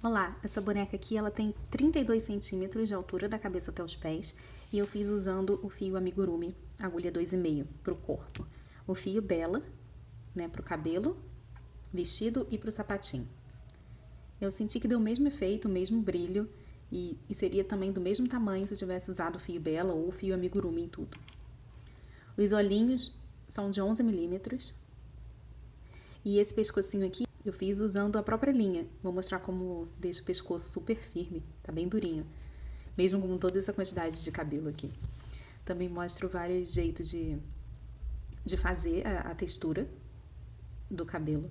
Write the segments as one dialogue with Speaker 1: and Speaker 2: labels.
Speaker 1: Olá, essa boneca aqui ela tem 32 centímetros de altura da cabeça até os pés e eu fiz usando o fio amigurumi, agulha 2,5 para o corpo. O fio Bella, né, para o cabelo, vestido e para o sapatinho. Eu senti que deu o mesmo efeito, o mesmo brilho e seria também do mesmo tamanho se eu tivesse usado o fio Bella ou o fio amigurumi em tudo. Os olhinhos são de 11 milímetros e esse pescocinho aqui eu fiz usando a própria linha. Vou mostrar como deixa o pescoço super firme, tá bem durinho. Mesmo com toda essa quantidade de cabelo aqui. Também mostro vários jeitos de fazer a textura do cabelo.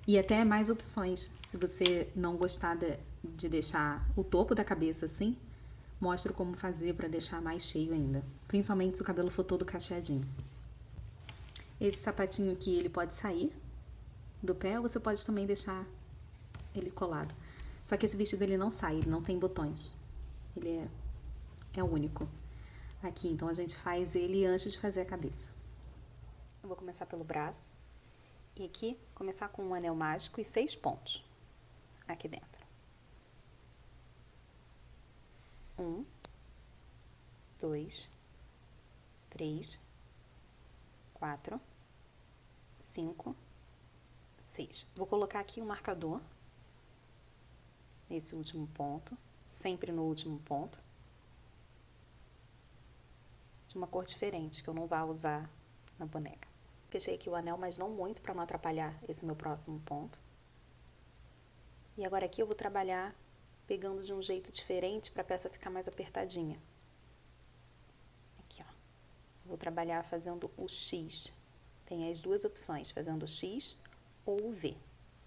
Speaker 1: E até mais opções. Se você não gostar de deixar o topo da cabeça assim, mostro como fazer para deixar mais cheio ainda. Principalmente se o cabelo for todo cacheadinho. Esse sapatinho aqui, ele pode sair do pé, ou você pode também deixar ele colado. Só que esse vestido ele não sai, ele não tem botões. Ele é único. Aqui, então a gente faz ele antes de fazer a cabeça. Eu vou começar pelo braço. E aqui, começar com um anel mágico e 6 pontos. Aqui dentro. 1, 2, 3, 4, 5, 6. Vou colocar aqui um marcador, nesse último ponto, sempre no último ponto, de uma cor diferente, que eu não vá usar na boneca. Fechei aqui o anel, mas não muito, para não atrapalhar esse meu próximo ponto. E agora aqui eu vou trabalhar pegando de um jeito diferente, para a peça ficar mais apertadinha. Aqui, ó. Vou trabalhar fazendo o X. Tem as duas opções, fazendo o X ou o V.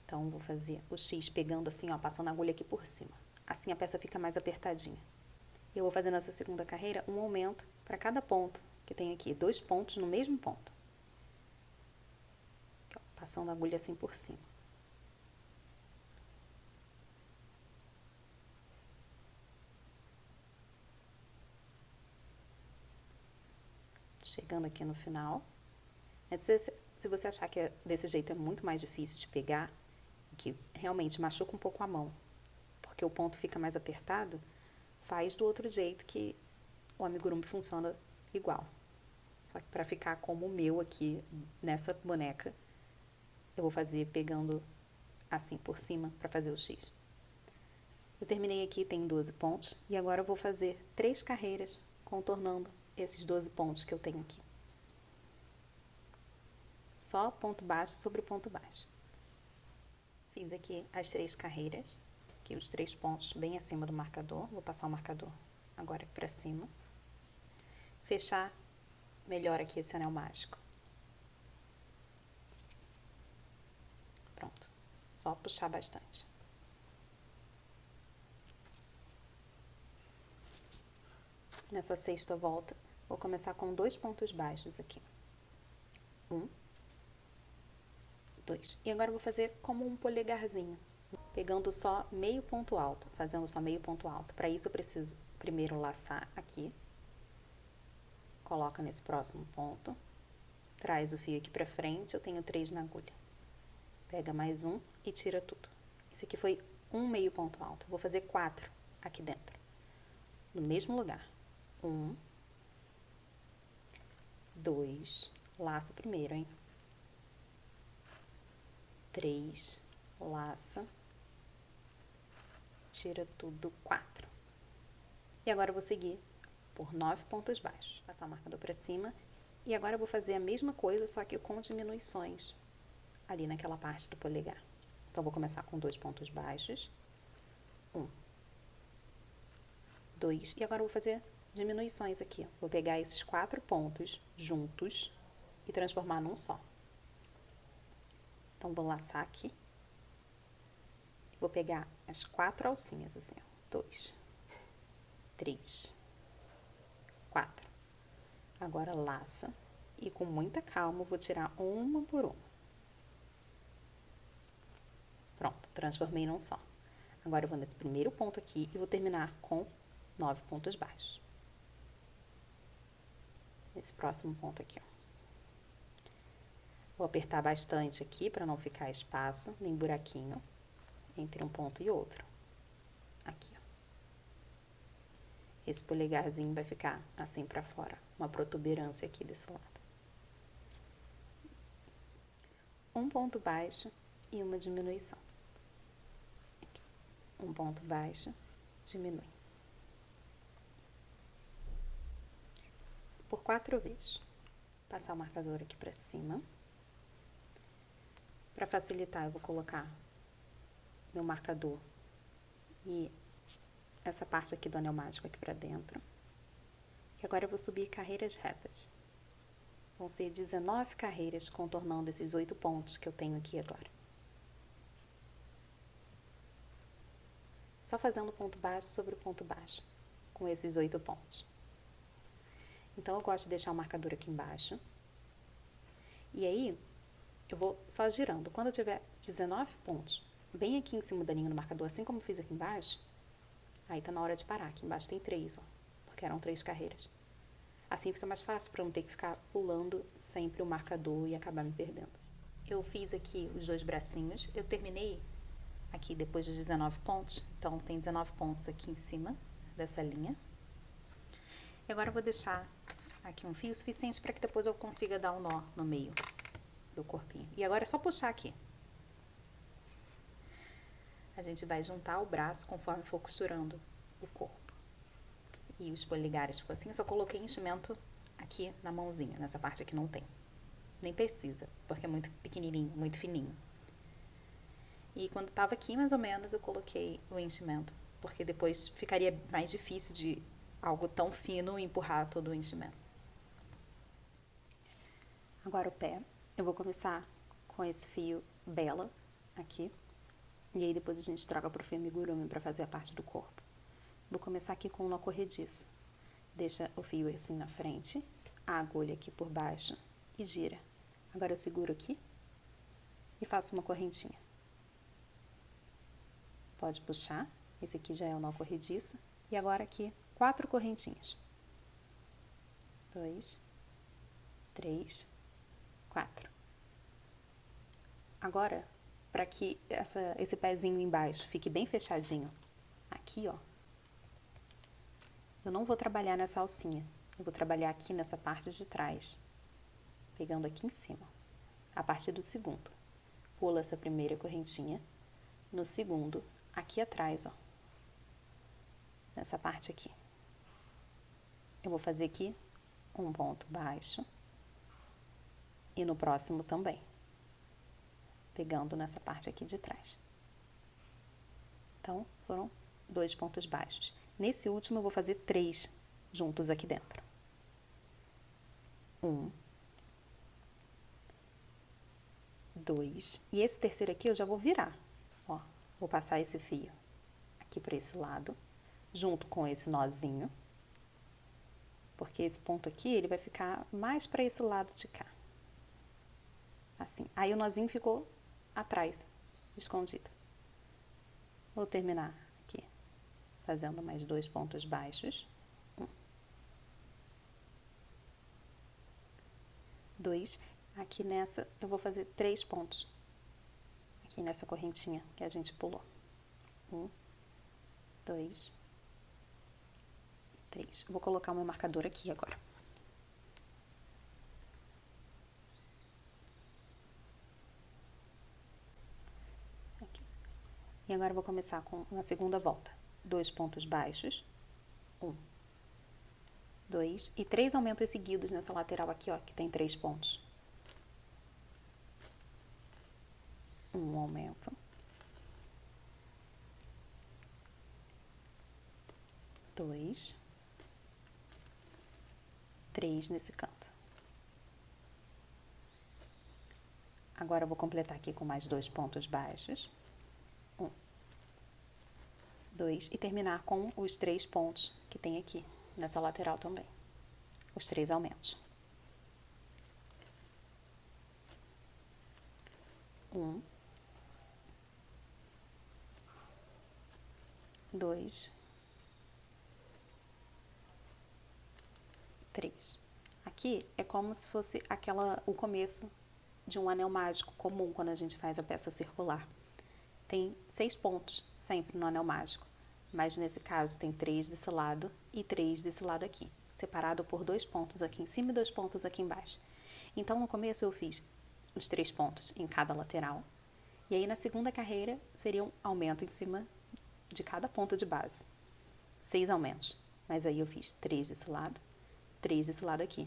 Speaker 1: Então, vou fazer o X pegando assim, ó, passando a agulha aqui por cima. Assim a peça fica mais apertadinha. Eu vou fazer nessa segunda carreira um aumento para cada ponto, que tem aqui 2 pontos no mesmo ponto. Aqui, ó, passando a agulha assim por cima. Chegando aqui no final. Se você achar que desse jeito é muito mais difícil de pegar, que realmente machuca um pouco a mão, porque o ponto fica mais apertado, faz do outro jeito que o amigurumi funciona igual. Só que para ficar como o meu aqui, nessa boneca, eu vou fazer pegando assim por cima para fazer o X. Eu terminei aqui, tem 12 pontos, e agora eu vou fazer 3 carreiras contornando esses 12 pontos que eu tenho aqui. Só ponto baixo sobre ponto baixo. Fiz aqui as 3 carreiras, aqui os 3 pontos bem acima do marcador. Vou passar o marcador agora aqui pra cima. Fechar melhor aqui esse anel mágico. Pronto. Só puxar bastante. Nessa sexta volta, vou começar com 2 pontos baixos aqui. 1, 2. E agora eu vou fazer como um polegarzinho, pegando só meio ponto alto, fazendo só meio ponto alto. Para isso eu preciso primeiro laçar aqui, coloca nesse próximo ponto, traz o fio aqui pra frente, eu tenho 3 na agulha. Pega mais um e tira tudo. Esse aqui foi um meio ponto alto, eu vou fazer 4 aqui dentro, no mesmo lugar. 1, 2, laça primeiro, hein? 3, laça, tira tudo, 4. E agora eu vou seguir por 9 pontos baixos. Passar o marcador pra cima. E agora eu vou fazer a mesma coisa, só que com diminuições ali naquela parte do polegar. Então, eu vou começar com 2 pontos baixos. 1, 2. E agora eu vou fazer diminuições aqui. Vou pegar esses 4 pontos juntos e transformar num só. Então, vou laçar aqui. Vou pegar as 4 alcinhas, assim, ó. 2, 3, 4. Agora, laça. E com muita calma, vou tirar uma por uma. Pronto, transformei num só. Agora, eu vou nesse primeiro ponto aqui e vou terminar com 9 pontos baixos. Nesse próximo ponto aqui, ó. Vou apertar bastante aqui para não ficar espaço, nem buraquinho. entre um ponto e outro. Aqui, ó. Esse polegarzinho vai ficar assim pra fora, uma protuberância aqui desse lado. Um ponto baixo e uma diminuição. Aqui. Um ponto baixo, diminui. Por 4 vezes. Passar o marcador aqui pra cima. Para facilitar, eu vou colocar meu marcador e essa parte aqui do anel mágico aqui pra dentro. E agora eu vou subir carreiras retas. Vão ser 19 carreiras contornando esses 8 pontos que eu tenho aqui agora. Só fazendo ponto baixo sobre ponto baixo, com esses 8 pontos. Então, eu gosto de deixar o marcador aqui embaixo. E aí, eu vou só girando. Quando eu tiver 19 pontos, bem aqui em cima da linha do marcador, assim como eu fiz aqui embaixo, aí tá na hora de parar. Aqui embaixo tem 3, ó, porque eram 3 carreiras. Assim fica mais fácil para não ter que ficar pulando sempre o marcador e acabar me perdendo. Eu fiz aqui os 2 bracinhos. Eu terminei aqui depois dos 19 pontos. Então, tem 19 pontos aqui em cima dessa linha. E agora eu vou deixar aqui um fio suficiente para que depois eu consiga dar um nó no meio do corpinho. E agora é só puxar aqui. A gente vai juntar o braço conforme for costurando o corpo. E os polegares ficou assim. Eu só coloquei enchimento aqui na mãozinha, nessa parte aqui não tem. Nem precisa, porque é muito pequenininho, muito fininho. E quando tava aqui, mais ou menos, eu coloquei o enchimento, porque depois ficaria mais difícil de algo tão fino empurrar todo o enchimento. Agora o pé. Eu vou começar com esse fio Bela aqui. E aí depois a gente troca pro fio amigurumi para fazer a parte do corpo. Vou começar aqui com um nó corrediço. Deixa o fio assim na frente, a agulha aqui por baixo e gira. Agora eu seguro aqui e faço uma correntinha. Pode puxar. Esse aqui já é o nó corrediço. E agora aqui, 4 correntinhas. 2, 3, 4. Agora, para que esse pezinho embaixo fique bem fechadinho, aqui, ó, eu não vou trabalhar nessa alcinha. Eu vou trabalhar aqui nessa parte de trás, pegando aqui em cima, a partir do segundo. Pula essa primeira correntinha, no segundo, aqui atrás, ó, nessa parte aqui. Eu vou fazer aqui um ponto baixo e no próximo também, pegando nessa parte aqui de trás. Então, foram 2 pontos baixos. Nesse último, eu vou fazer 3 juntos aqui dentro. 1, 2, e esse terceiro aqui eu já vou virar, ó. Vou passar esse fio aqui para esse lado, junto com esse nozinho, porque esse ponto aqui, ele vai ficar mais para esse lado de cá. Assim. Aí o nozinho ficou atrás, escondido. Vou terminar aqui, fazendo mais 2 pontos baixos. 1, 2. Aqui nessa, eu vou fazer 3 pontos. Aqui nessa correntinha que a gente pulou. 1, 2, 3. Vou colocar o meu marcador aqui agora. Aqui. E agora eu vou começar com uma segunda volta. 2 pontos baixos. 1, 2 e 3 aumentos seguidos nessa lateral aqui, ó, que tem 3 pontos. 1 aumento. 2, 3 nesse canto. Agora eu vou completar aqui com mais 2 pontos baixos. 1, 2 e terminar com os 3 pontos que tem aqui nessa lateral também. Os 3 aumentos. 1, 2, 3. Aqui é como se fosse o começo de um anel mágico comum quando a gente faz a peça circular. tem 6 pontos sempre no anel mágico, mas nesse caso tem 3 desse lado e 3 desse lado aqui, separado por 2 pontos aqui em cima e 2 pontos aqui embaixo. Então, no começo eu fiz os 3 pontos em cada lateral, e aí na segunda carreira seria um aumento em cima de cada ponto de base. 6 aumentos, mas aí eu fiz 3 desse lado, 3 desse lado aqui.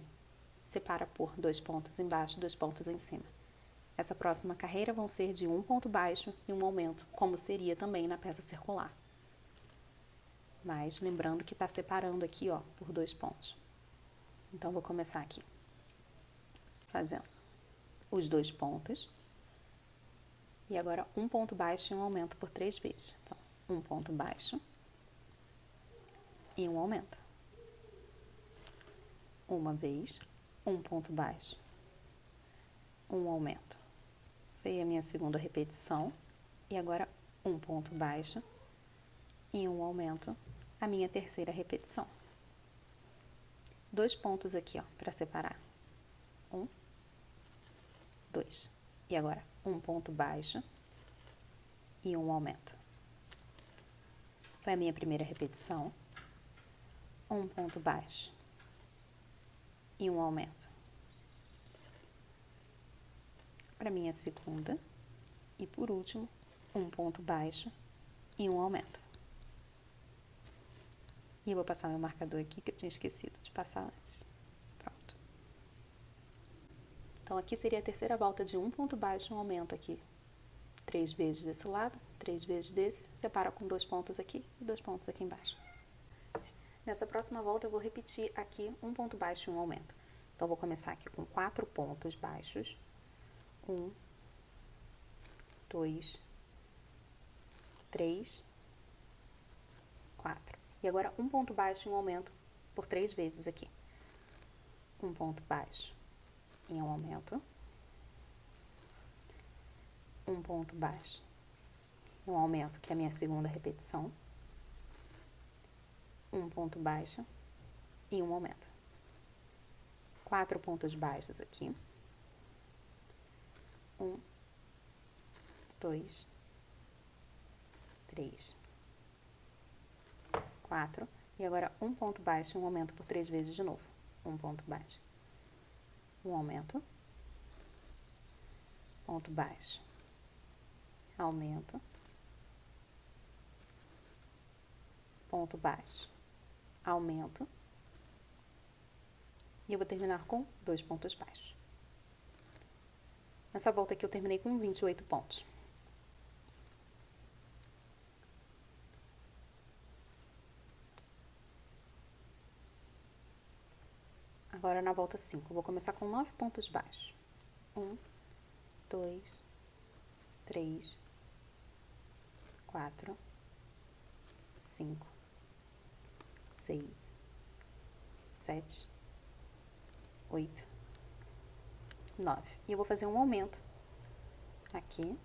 Speaker 1: Separa por 2 pontos embaixo, 2 pontos em cima. Essa próxima carreira vão ser de um ponto baixo e um aumento, como seria também na peça circular. Mas lembrando que está separando aqui, ó, por 2 pontos. Então, vou começar aqui, fazendo os 2 pontos. E agora, um ponto baixo e um aumento por 3 vezes. Então, um ponto baixo e um aumento. Uma vez, um ponto baixo, um aumento. Veio a minha segunda repetição. E agora, um ponto baixo e um aumento, a minha terceira repetição. 2 pontos aqui, ó, para separar. 1, 2. E agora, um ponto baixo e um aumento. Foi a minha primeira repetição. Um ponto baixo e um aumento. Para minha segunda. E por último, um ponto baixo e um aumento. E eu vou passar meu marcador aqui, que eu tinha esquecido de passar antes. Pronto. Então, aqui seria a terceira volta de um ponto baixo e um aumento aqui. 3 vezes desse lado, 3 vezes desse, separa com 2 pontos aqui e 2 pontos aqui embaixo. Nessa próxima volta, eu vou repetir aqui um ponto baixo e um aumento. Então, eu vou começar aqui com 4 pontos baixos. 1, 2, 3, 4. E agora, um ponto baixo e um aumento por 3 vezes aqui. Um ponto baixo e um aumento. Um ponto baixo e um aumento, que é a minha segunda repetição. Um ponto baixo e um aumento. 4 pontos baixos aqui. 1, 2, 3, 4. E agora, um ponto baixo e um aumento por 3 vezes de novo. Um ponto baixo. Um aumento. Ponto baixo. Aumento. Ponto baixo. Aumento. E eu vou terminar com 2 pontos baixos. Nessa volta aqui eu terminei com 28 pontos. Agora, na volta 5, eu vou começar com 9 pontos baixos. 1, 2, 3, 4, 5, 6, 7, 8, 9. E eu vou fazer um aumento aqui.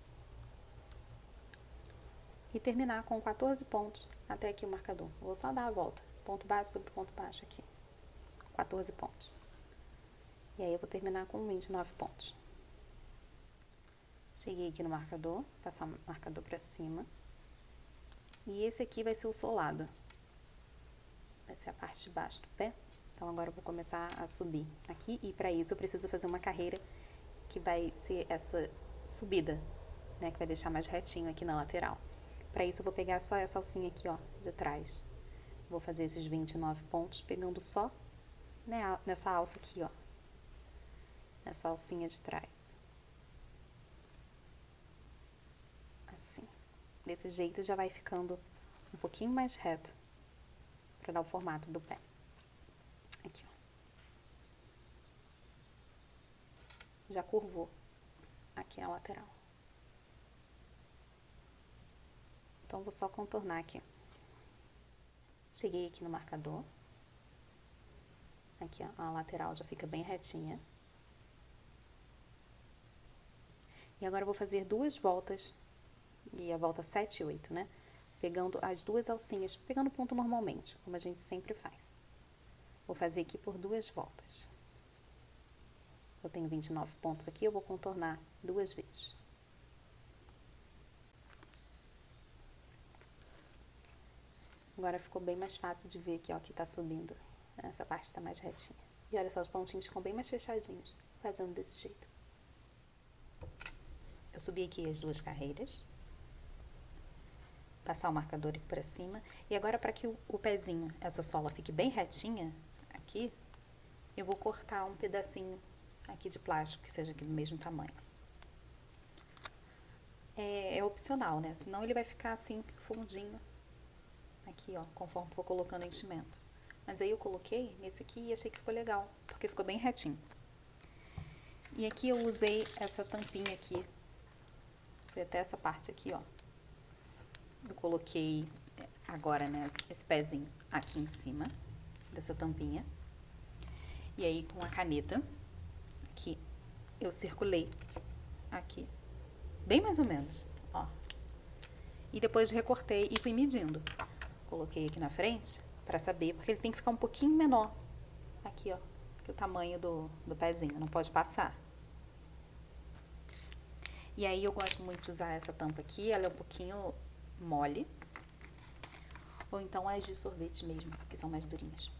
Speaker 1: E terminar com 14 pontos até aqui o marcador. Eu vou só dar a volta. Ponto baixo sobre ponto baixo aqui. 14 pontos. E aí, eu vou terminar com 29 pontos. Cheguei aqui no marcador, passar o marcador pra cima. E esse aqui vai ser o solado. Vai ser a parte de baixo do pé. Então, agora eu vou começar a subir aqui. E para isso, eu preciso fazer uma carreira que vai ser essa subida, né? Que vai deixar mais retinho aqui na lateral. Para isso, eu vou pegar só essa alcinha aqui, ó, de trás. Vou fazer esses 29 pontos, pegando só, né, nessa alça aqui, ó. Nessa alcinha de trás. Assim. Desse jeito, já vai ficando um pouquinho mais reto, para dar o formato do pé. Aqui, ó. Já curvou aqui a lateral. Então, vou só contornar aqui. Cheguei aqui no marcador. Aqui, ó, a lateral já fica bem retinha. E agora eu vou fazer 2 voltas, e a volta 7 e 8, né? Pegando as 2 alcinhas, pegando o ponto normalmente, como a gente sempre faz. Vou fazer aqui por 2 voltas. Eu tenho 29 pontos aqui, eu vou contornar 2 vezes. Agora ficou bem mais fácil de ver aqui, ó, que tá subindo. Essa parte tá mais retinha. E olha só, os pontinhos ficam bem mais fechadinhos, fazendo desse jeito. Eu subi aqui as 2 carreiras. Passar o marcador aqui pra cima. E agora, para que o pezinho, essa sola, fique bem retinha, aqui, eu vou cortar um pedacinho aqui de plástico, que seja aqui do mesmo tamanho. É opcional, né? Senão ele vai ficar assim, fundinho, aqui, ó, conforme for colocando enchimento. Mas aí eu coloquei nesse aqui e achei que ficou legal, porque ficou bem retinho. E aqui eu usei essa tampinha aqui, foi até essa parte aqui, ó. Eu coloquei agora, né, esse pezinho aqui em cima dessa tampinha. E aí, com a caneta, aqui, eu circulei aqui, bem mais ou menos, ó. E depois recortei e fui medindo. Coloquei aqui na frente pra saber, porque ele tem que ficar um pouquinho menor. Aqui, ó, que o tamanho do pezinho, não pode passar. E aí, eu gosto muito de usar essa tampa aqui, ela é um pouquinho mole. Ou então as de sorvete mesmo, que são mais durinhas.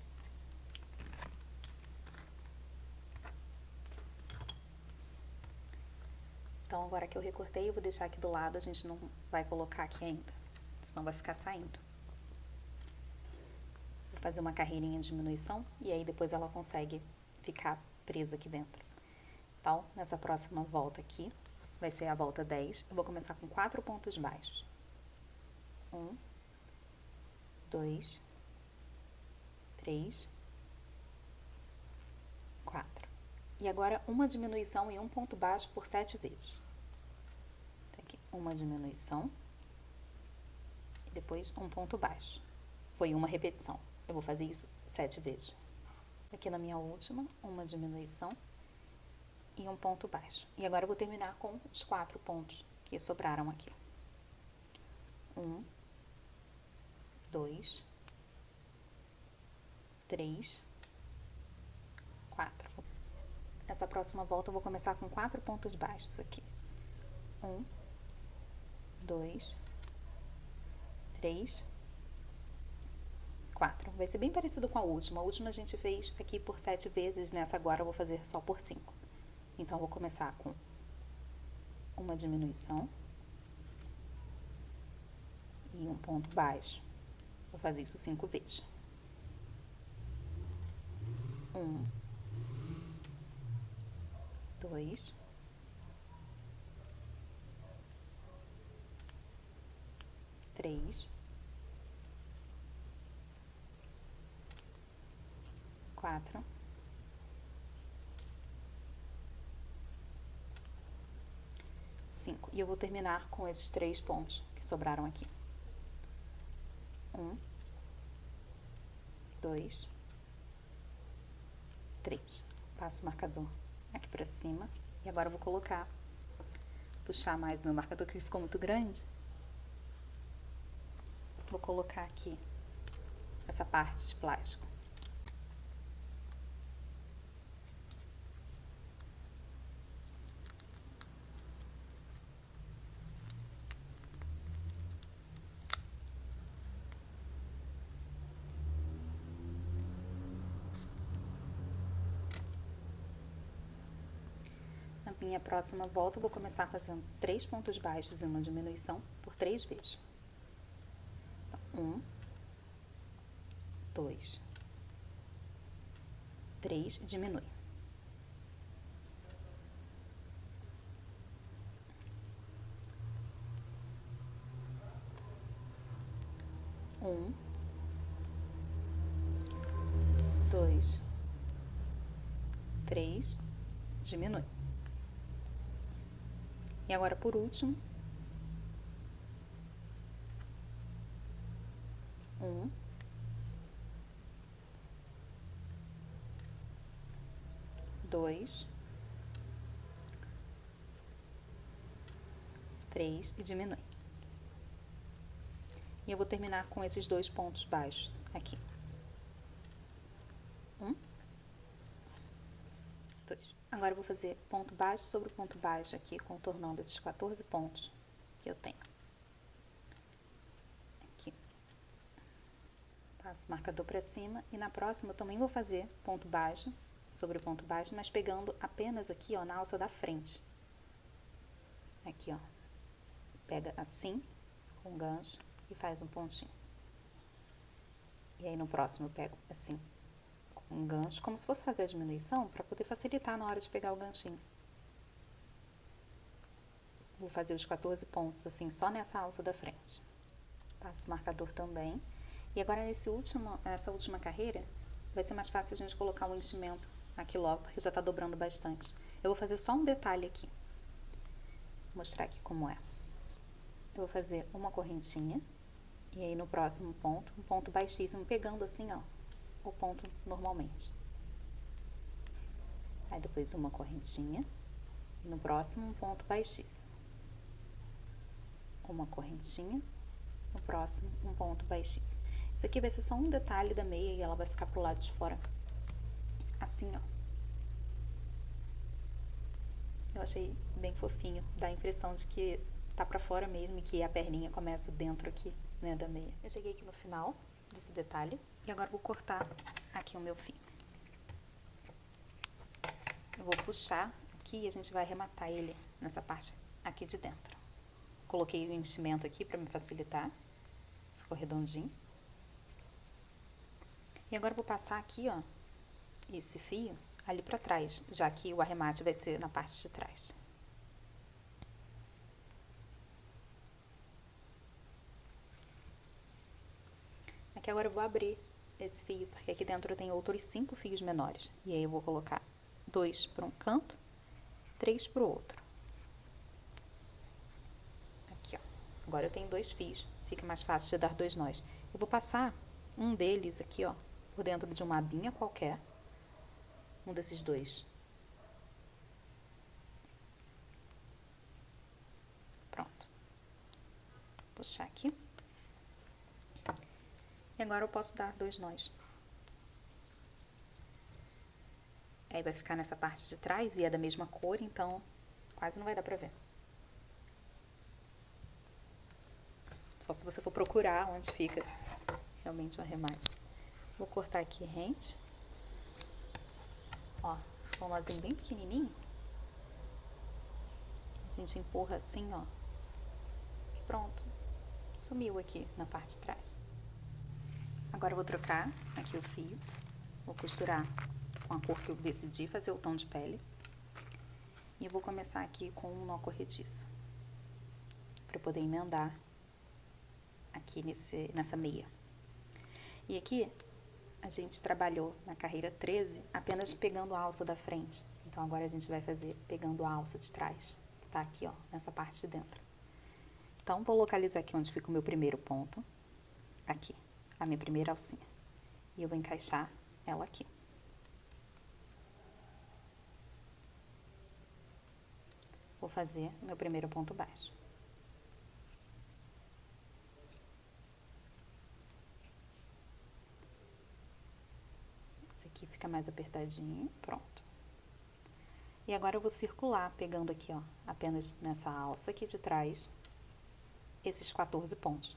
Speaker 1: Então, agora que eu recortei, eu vou deixar aqui do lado, a gente não vai colocar aqui ainda, senão vai ficar saindo. Vou fazer uma carreirinha de diminuição e aí depois ela consegue ficar presa aqui dentro. Então, nessa próxima volta aqui, vai ser a volta 10, eu vou começar com 4 pontos baixos. 1, 2, 3, 4. E agora, uma diminuição e um ponto baixo por 7 vezes. Então, aqui, uma diminuição e depois um ponto baixo. Foi uma repetição. Eu vou fazer isso 7 vezes. Aqui na minha última, uma diminuição e um ponto baixo. E agora eu vou terminar com os 4 pontos que sobraram aqui. 1, 2, 3, 4. Nessa próxima volta eu vou começar com 4 pontos baixos aqui. 1, 2, 3, 4. Vai ser bem parecido com a última. A última a gente fez aqui por 7 vezes, nessa agora eu vou fazer só por 5. Então, eu vou começar com uma diminuição e um ponto baixo. Vou fazer isso 5 vezes. 1, 2, 3, 4, 5. E eu vou terminar com esses 3 pontos que sobraram aqui. 1, 2, 3. Passo o marcador aqui pra cima. E agora eu vou colocar, puxar mais o meu marcador, que ele ficou muito grande. Vou colocar aqui essa parte de plástico. Na minha próxima volta, eu vou começar fazendo 3 pontos baixos e uma diminuição por 3 vezes. 1, 2, 3, diminui. 1, 2, 3, diminui. E agora, por último, 1, 2, 3 e diminui. E eu vou terminar com esses 2 pontos baixos aqui. 1, 2. Agora eu vou fazer ponto baixo sobre ponto baixo aqui, contornando esses 14 pontos que eu tenho. Aqui. Passo o marcador pra cima e na próxima eu também vou fazer ponto baixo, sobre ponto baixo, mas pegando apenas aqui, ó, na alça da frente. Aqui, ó. Pega assim, com gancho, e faz um pontinho. E aí no próximo eu pego assim, com um gancho, como se fosse fazer a diminuição, para poder facilitar na hora de pegar o ganchinho. Vou fazer os 14 pontos, assim, só nessa alça da frente. Passo o marcador também. E agora nessa última carreira, vai ser mais fácil a gente colocar o enchimento aqui logo, porque já tá dobrando bastante. Eu vou fazer só um detalhe aqui. Vou mostrar aqui como é. Eu vou fazer uma correntinha, e aí no próximo ponto, um ponto baixíssimo, pegando assim, ó, o ponto normalmente. Aí depois uma correntinha, e no próximo um ponto baixíssimo. Uma correntinha, no próximo um ponto baixíssimo. Isso aqui vai ser só um detalhe da meia e ela vai ficar pro lado de fora, assim, ó. Eu achei bem fofinho, dá a impressão de que tá pra fora mesmo e que a perninha começa dentro aqui, né, da meia. Eu cheguei aqui no final desse detalhe e agora vou cortar aqui o meu fio. Eu vou puxar aqui e a gente vai arrematar ele nessa parte aqui de dentro. Coloquei o enchimento aqui pra me facilitar, ficou redondinho. E agora eu vou passar aqui, ó, esse fio ali pra trás, já que o arremate vai ser na parte de trás. Aqui agora eu vou abrir esse fio, porque aqui dentro tem outros 5 fios menores. E aí eu vou colocar 2 para um canto, 3 para o outro. Aqui, ó. Agora eu tenho 2 fios, fica mais fácil de dar 2 nós. Eu vou passar um deles aqui, ó, por dentro de uma abinha qualquer. Um desses 2. Pronto. Puxar aqui. E agora eu posso dar 2 nós. Aí vai ficar nessa parte de trás e é da mesma cor, então quase não vai dar pra ver. Só se você for procurar onde fica realmente o arremate. Vou cortar aqui rente. Ó, um nozinho bem pequenininho. A gente empurra assim, ó. E pronto. Sumiu aqui na parte de trás. Agora eu vou trocar aqui o fio. Vou costurar com a cor que eu decidi fazer o tom de pele. E eu vou começar aqui com um nó corrediço. Pra poder emendar aqui nessa meia. E aqui a gente trabalhou na carreira 13 apenas pegando a alça da frente. Então agora a gente vai fazer pegando a alça de trás, que tá aqui, ó, nessa parte de dentro. Então vou localizar aqui onde fica o meu primeiro ponto, aqui, a minha primeira alcinha. E eu vou encaixar ela aqui. Vou fazer o meu primeiro ponto baixo. Aqui fica mais apertadinho, pronto. E agora eu vou circular, pegando aqui, ó, apenas nessa alça aqui de trás, esses 14 pontos.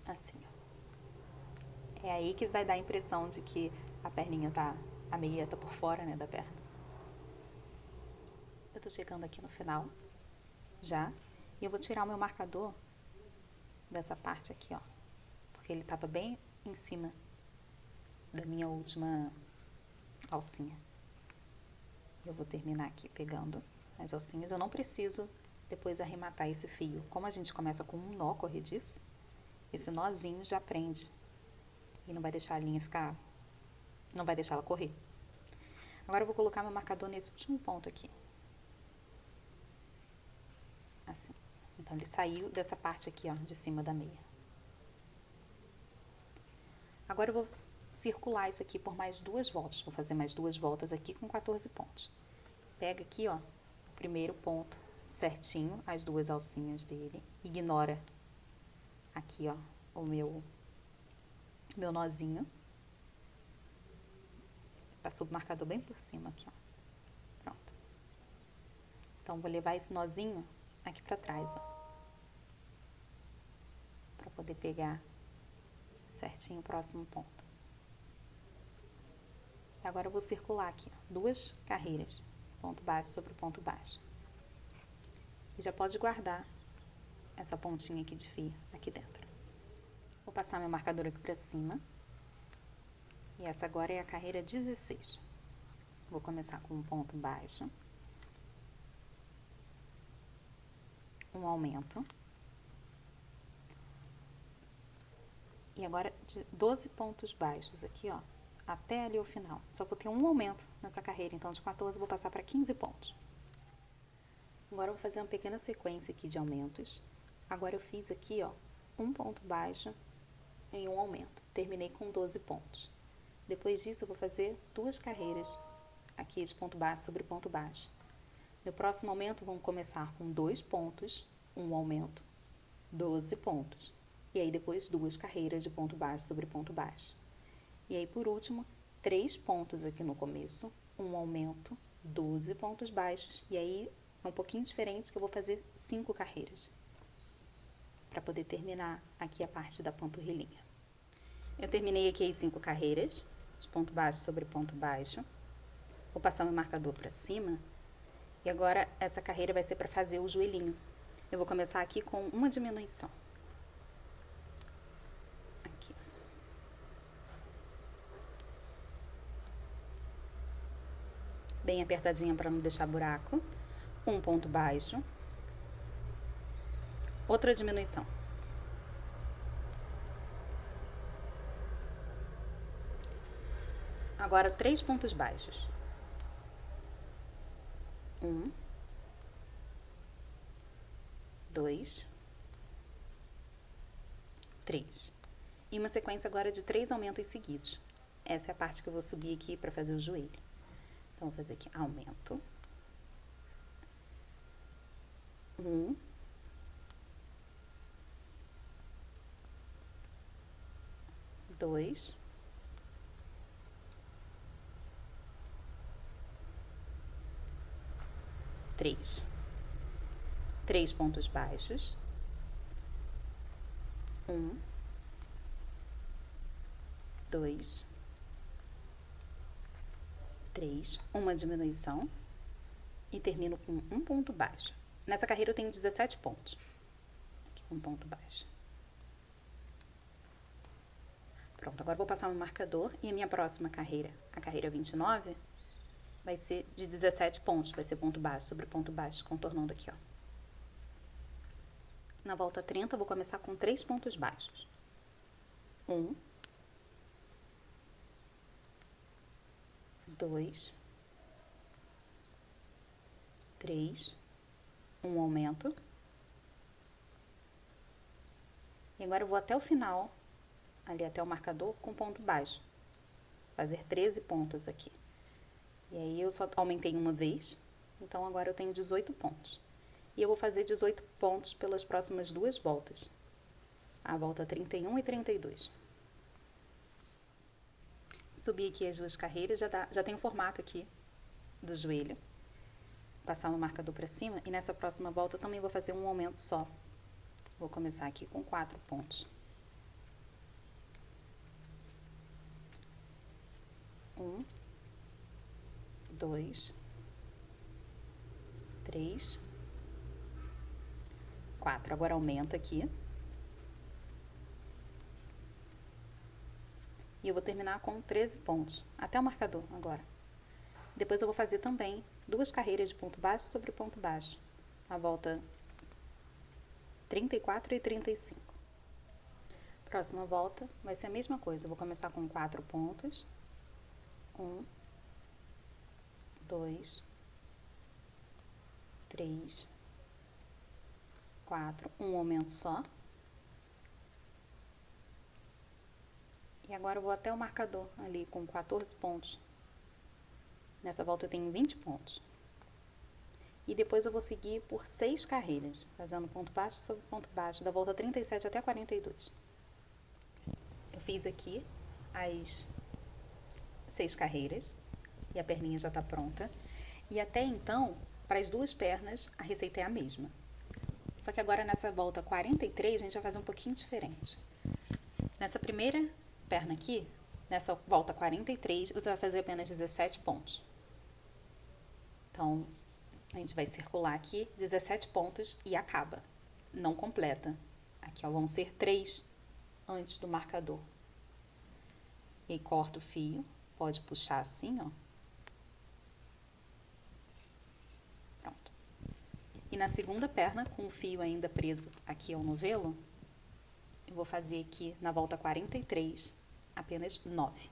Speaker 1: Assim, ó. É aí que vai dar a impressão de que a meia tá por fora, né, da perna. Eu tô chegando aqui no final, já. E eu vou tirar o meu marcador dessa parte aqui, ó. Porque ele tava bem em cima da minha última alcinha. Eu vou terminar aqui pegando as alcinhas. Eu não preciso depois arrematar esse fio. Como a gente começa com um nó corrediço, esse nozinho já prende. E não vai deixar a linha ficar... Não vai deixar ela correr. Agora eu vou colocar meu marcador nesse último ponto aqui. Assim. Então, ele saiu dessa parte aqui, ó, de cima da meia. Agora eu vou circular isso aqui por mais 2 voltas. Vou fazer mais 2 voltas aqui com 14 pontos. Pega aqui, ó, o primeiro ponto certinho, as 2 alcinhas dele. Ignora aqui, ó, o meu nozinho. Passou o marcador bem por cima aqui, ó. Pronto. Então, vou levar esse nozinho aqui pra trás, ó. Pra poder pegar certinho o próximo ponto. Agora eu vou circular aqui, ó, 2 carreiras, ponto baixo sobre ponto baixo. E já pode guardar essa pontinha aqui de fio aqui dentro. Vou passar meu marcador aqui pra cima. E essa agora é a carreira 16. Vou começar com um ponto baixo. Um aumento. E agora de 12 pontos baixos aqui, ó, até ali o final. Só vou ter um aumento nessa carreira, então de 14 vou passar para 15 pontos. Agora eu vou fazer uma pequena sequência aqui de aumentos. Agora eu fiz aqui, ó, um ponto baixo em um aumento. Terminei com 12 pontos. Depois disso eu vou fazer 2 carreiras aqui de ponto baixo sobre ponto baixo. Meu próximo aumento vamos começar com 2 pontos, um aumento, 12 pontos. E aí depois 2 carreiras de ponto baixo sobre ponto baixo. E aí por último, 3 pontos aqui no começo, um aumento, 12 pontos baixos. E aí é um pouquinho diferente que eu vou fazer 5 carreiras. Para poder terminar aqui a parte da panturrilhinha. Eu terminei aqui as 5 carreiras de ponto baixo sobre ponto baixo. Vou passar meu marcador para cima. E agora essa carreira vai ser para fazer o joelhinho. Eu vou começar aqui com uma diminuição. Aqui. Bem apertadinha para não deixar buraco. Um ponto baixo. Outra diminuição. Agora 3 pontos baixos. 1, 2, 3. E uma sequência agora de 3 aumentos seguidos. Essa é a parte que eu vou subir aqui para fazer o joelho. Então, vou fazer aqui aumento. 1, 2, 3. 3 pontos baixos. 1, 2, 3. Uma diminuição. E termino com um ponto baixo. Nessa carreira eu tenho 17 pontos. Aqui com um ponto baixo. Pronto, agora eu vou passar meu marcador e a minha próxima carreira, a carreira 29, vai ser de 17 pontos, vai ser ponto baixo sobre ponto baixo, contornando aqui, ó. Na volta 30, eu vou começar com 3 pontos baixos. 1, 2, 3, um aumento. E agora eu vou até o final, ali até o marcador, com ponto baixo. Fazer 13 pontos aqui. E aí eu só aumentei uma vez, então agora eu tenho 18 pontos. E eu vou fazer 18 pontos pelas próximas 2 voltas. A volta 31 e 32. Subi aqui as 2 carreiras, já tem o formato aqui do joelho. Passar o marcador para cima e nessa próxima volta eu também vou fazer um aumento só. Vou começar aqui com 4 pontos. 1, 2, 3, 4. Agora aumenta aqui. E eu vou terminar com 13 pontos, até o marcador agora. Depois eu vou fazer também 2 carreiras de ponto baixo sobre ponto baixo. A volta 34 e 35. Próxima volta vai ser a mesma coisa. Eu vou começar com 4 pontos. 1, 2, 3, 4, um aumento só. E agora eu vou até o marcador ali com 14 pontos. Nessa volta eu tenho 20 pontos. E depois eu vou seguir por 6 carreiras, fazendo ponto baixo sobre ponto baixo, da volta 37 até 42. Eu fiz aqui as 6 carreiras, e a perninha já tá pronta. E até então, para as duas pernas, a receita é a mesma. Só que agora nessa volta 43, a gente vai fazer um pouquinho diferente. Nessa primeira perna aqui, nessa volta 43, você vai fazer apenas 17 pontos. Então, a gente vai circular aqui 17 pontos e acaba. Não completa. Aqui, ó, vão ser 3 antes do marcador. E aí, corta o fio. Pode puxar assim, ó. Pronto. E na segunda perna, com o fio ainda preso aqui ao novelo, eu vou fazer aqui na volta 43, apenas 9.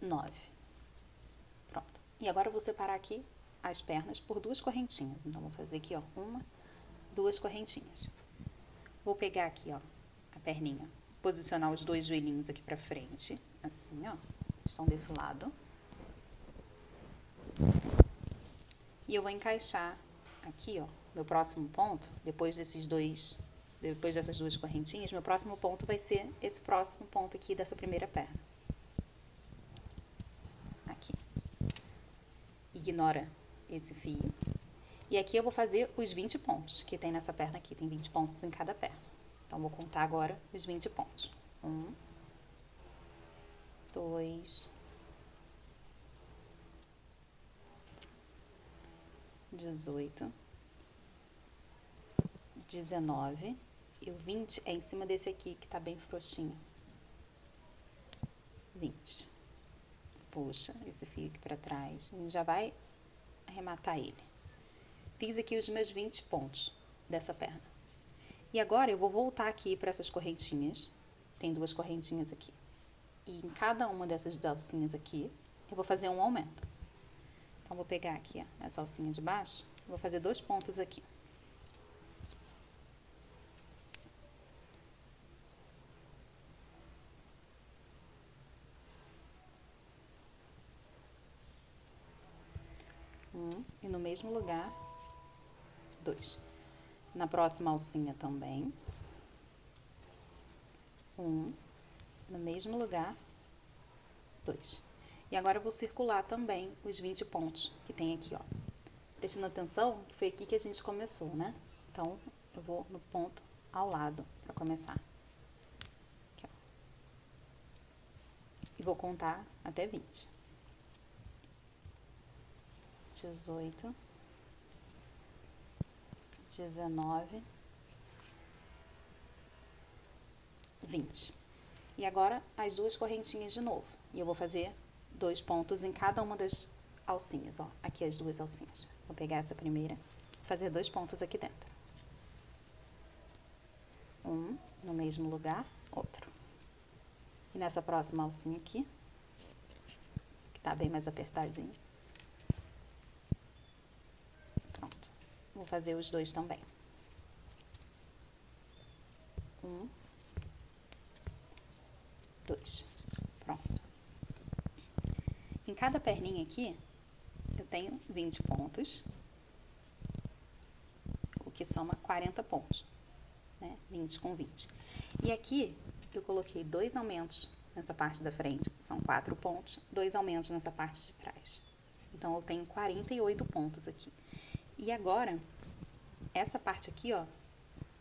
Speaker 1: 9. Pronto. E agora eu vou separar aqui as pernas por 2 correntinhas. Então, vou fazer aqui, ó, 1, 2 correntinhas. Vou pegar aqui, ó, a perninha, posicionar os 2 joelhinhos aqui pra frente, assim, ó, estão desse lado. E eu vou encaixar aqui, ó, meu próximo ponto, depois dessas 2 correntinhas, meu próximo ponto vai ser esse próximo ponto aqui dessa primeira perna. Aqui. Ignora esse fio. E aqui eu vou fazer os 20 pontos que tem nessa perna aqui. Tem 20 pontos em cada perna. Então, vou contar agora os 20 pontos. 1, 2, 18, 19, e o 20 é em cima desse aqui, que tá bem frouxinho. 20. Puxa esse fio aqui pra trás. A gente já vai arrematar ele. Fiz aqui os meus 20 pontos dessa perna. E agora eu vou voltar aqui para essas correntinhas. Tem 2 correntinhas aqui. E em cada uma dessas alcinhas aqui, eu vou fazer um aumento. Então, vou pegar aqui, ó, essa alcinha de baixo, vou fazer 2 pontos aqui. E no mesmo lugar, 2. Na próxima alcinha também. 1. No mesmo lugar, 2. E agora eu vou circular também os 20 pontos que tem aqui, ó. Prestando atenção que foi aqui que a gente começou, né? Então, eu vou no ponto ao lado para começar. Aqui, ó. E vou contar até 20. 18, 19, 20. E agora, as 2 correntinhas de novo. E eu vou fazer 2 pontos em cada uma das alcinhas, ó. Aqui as 2 alcinhas. Vou pegar essa primeira, fazer 2 pontos aqui dentro. Um no mesmo lugar, outro. E nessa próxima alcinha aqui, que tá bem mais apertadinho. Pronto. Vou fazer os 2 também. 1, 2. Pronto. Em cada perninha aqui, eu tenho 20 pontos, o que soma 40 pontos, né? 20 com 20. E aqui, eu coloquei 2 aumentos nessa parte da frente, são 4 pontos, 2 aumentos nessa parte de trás. Então, eu tenho 48 pontos aqui. E agora, essa parte aqui, ó,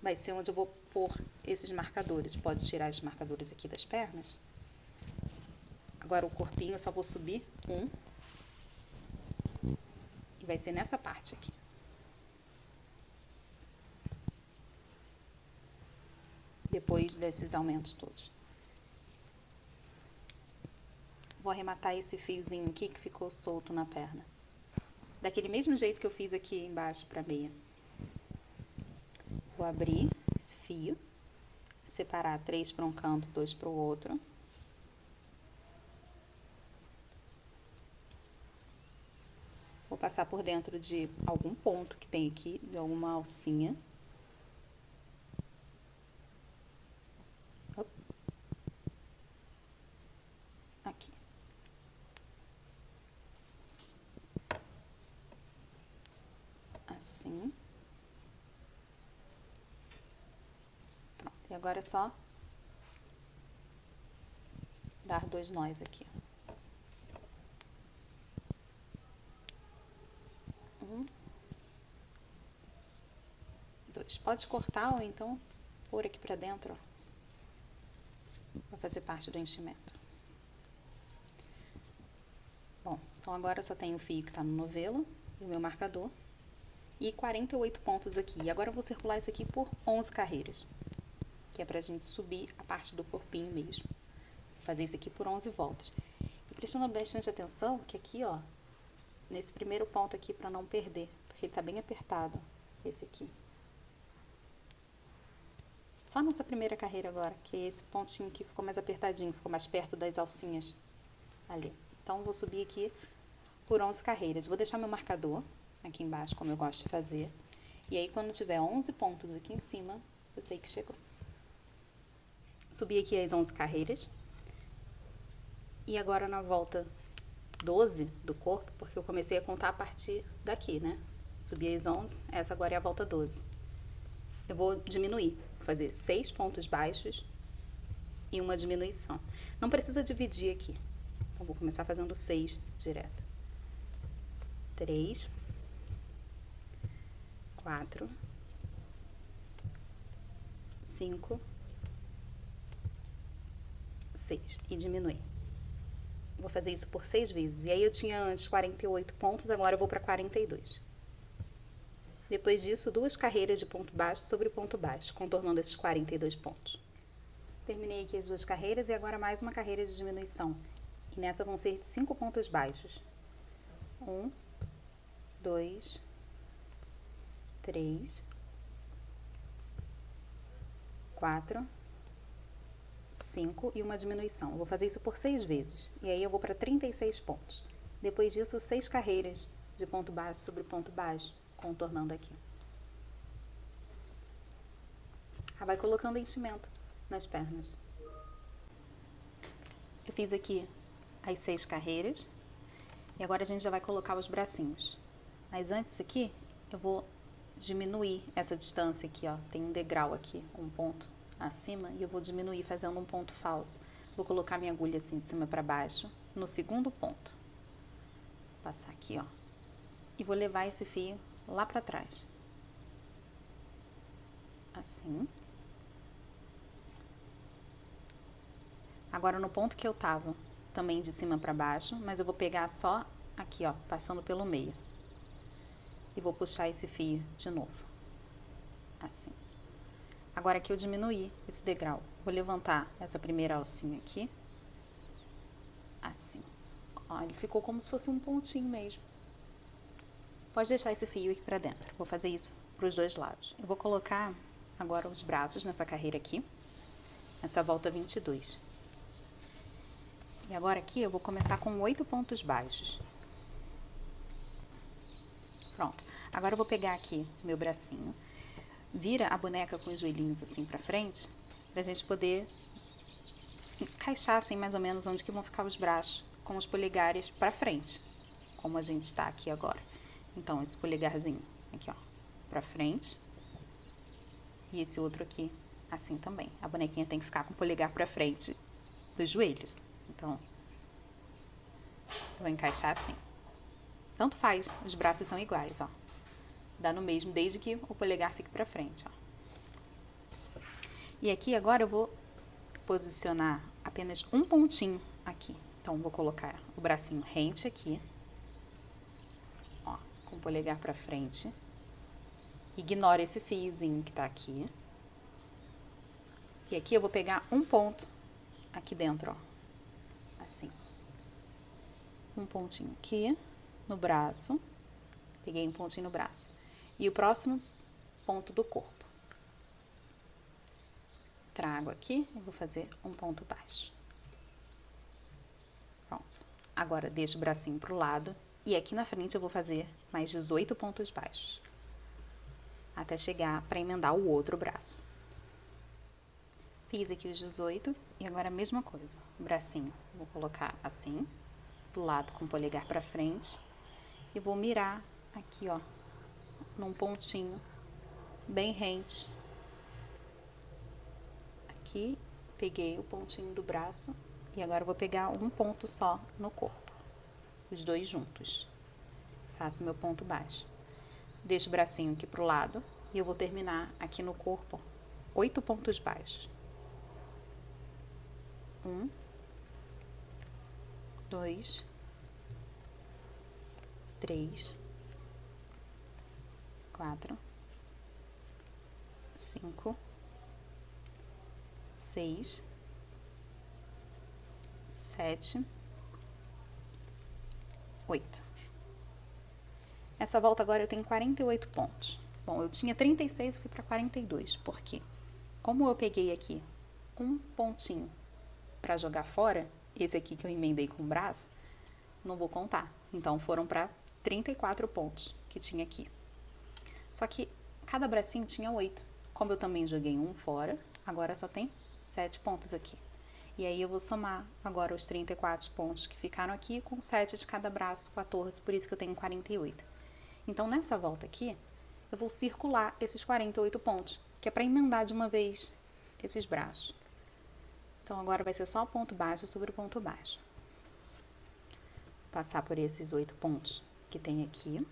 Speaker 1: vai ser onde eu vou pôr esses marcadores. Pode tirar esses marcadores aqui das pernas. Agora, o corpinho, eu só vou subir 1. E vai ser nessa parte aqui. Depois desses aumentos todos. Vou arrematar esse fiozinho aqui que ficou solto na perna. Daquele mesmo jeito que eu fiz aqui embaixo pra meia. Vou abrir esse fio, separar 3 para um canto, 2 para o outro. Vou passar por dentro de algum ponto que tem aqui, de alguma alcinha. Aqui. Assim. Pronto. E agora é só dar 2 nós aqui. 42. Pode cortar ou então pôr aqui pra dentro, ó, pra fazer parte do enchimento. Bom, então agora eu só tenho o fio que tá no novelo e o meu marcador. E 48 pontos aqui. E agora eu vou circular isso aqui por 11 carreiras. Que é pra gente subir a parte do corpinho mesmo. Vou fazer isso aqui por 11 voltas. E prestando bastante atenção que aqui, ó, nesse primeiro ponto aqui, pra não perder, porque ele tá bem apertado, esse aqui. Só nessa primeira carreira agora, que esse pontinho aqui ficou mais apertadinho, ficou mais perto das alcinhas ali. Então, vou subir aqui por 11 carreiras. Vou deixar meu marcador aqui embaixo, como eu gosto de fazer. E aí, quando tiver 11 pontos aqui em cima, eu sei que chegou. Subi aqui as 11 carreiras. E agora, na volta 12 do corpo, porque eu comecei a contar a partir daqui, né? Subi as 11, essa agora é a volta 12. Eu vou diminuir, vou fazer 6 pontos baixos e uma diminuição. Não precisa dividir aqui. Então, vou começar fazendo 6 direto. 3, 4, 5, 6 e diminuir. Vou fazer isso por 6 vezes. E aí eu tinha antes 48 pontos, agora eu vou para 42. Depois disso, 2 carreiras de ponto baixo sobre ponto baixo, contornando esses 42 pontos. Terminei aqui as 2 carreiras e agora mais uma carreira de diminuição. E nessa vão ser 5 pontos baixos. 1, 2, 3, 4, 5 e uma diminuição. Eu vou fazer isso por 6 vezes. E aí eu vou para 36 pontos. Depois disso, 6 carreiras de ponto baixo sobre ponto baixo, contornando aqui. Vai colocando enchimento nas pernas. Eu fiz aqui as 6 carreiras. E agora a gente já vai colocar os bracinhos. Mas antes aqui, eu vou diminuir essa distância aqui, ó. Tem um degrau aqui, um ponto acima, e eu vou diminuir fazendo um ponto falso. Vou colocar minha agulha assim de cima para baixo, no segundo ponto. Passar aqui, ó. E vou levar esse fio lá para trás. Assim. Agora no ponto que eu tava, também de cima para baixo, mas eu vou pegar só aqui, ó, passando pelo meio. E vou puxar esse fio de novo. Assim. Agora aqui eu diminuí esse degrau. Vou levantar essa primeira alcinha aqui. Assim. Ó, ele ficou como se fosse um pontinho mesmo. Pode deixar esse fio aqui pra dentro. Vou fazer isso pros 2 lados. Eu vou colocar agora os braços nessa carreira aqui. Nessa volta 22. E agora aqui eu vou começar com 8 pontos baixos. Pronto. Agora eu vou pegar aqui o meu bracinho. Vira a boneca com os joelhinhos assim pra frente, pra gente poder encaixar assim mais ou menos onde que vão ficar os braços, com os polegares pra frente, como a gente tá aqui agora. Então, esse polegarzinho aqui, ó, pra frente, e esse outro aqui, assim também. A bonequinha tem que ficar com o polegar pra frente dos joelhos. Então, eu vou encaixar assim. Tanto faz, os braços são iguais, ó. Dá no mesmo, desde que o polegar fique pra frente, ó. E aqui agora eu vou posicionar apenas um pontinho aqui. Então, vou colocar o bracinho rente aqui, ó, com o polegar pra frente. Ignora esse fiozinho que tá aqui. E aqui eu vou pegar um ponto aqui dentro, ó, assim. Um pontinho aqui no braço. Peguei um pontinho no braço. E o próximo ponto do corpo. Trago aqui e vou fazer um ponto baixo. Pronto. Agora, deixo o bracinho pro lado. E aqui na frente eu vou fazer mais 18 pontos baixos. Até chegar para emendar o outro braço. Fiz aqui os 18 e agora a mesma coisa. O bracinho vou colocar assim, do lado com o polegar pra frente. E vou mirar aqui, ó, num pontinho bem rente. Aqui, peguei o pontinho do braço e agora eu vou pegar um ponto só no corpo. Os 2 juntos. Faço meu ponto baixo. Deixo o bracinho aqui pro lado E eu vou terminar aqui no corpo 8 pontos baixos. 1, 2, 3, 4, 5, 6, 7, 8. Essa volta agora eu tenho 48 pontos. Bom, eu tinha 36 e fui para 42, porque como eu peguei aqui um pontinho para jogar fora, esse aqui que eu emendei com o braço, não vou contar. Então, foram para 34 pontos que tinha aqui. Só que cada bracinho tinha 8. Como eu também joguei um fora, agora só tem 7 pontos aqui. E aí, eu vou somar agora os 34 pontos que ficaram aqui com 7 de cada braço, 14, por isso que eu tenho 48. Então, nessa volta aqui, eu vou circular esses 48 pontos, que é para emendar de uma vez esses braços. Então, agora vai ser só ponto baixo sobre ponto baixo. Passar por esses 8 pontos que tem aqui.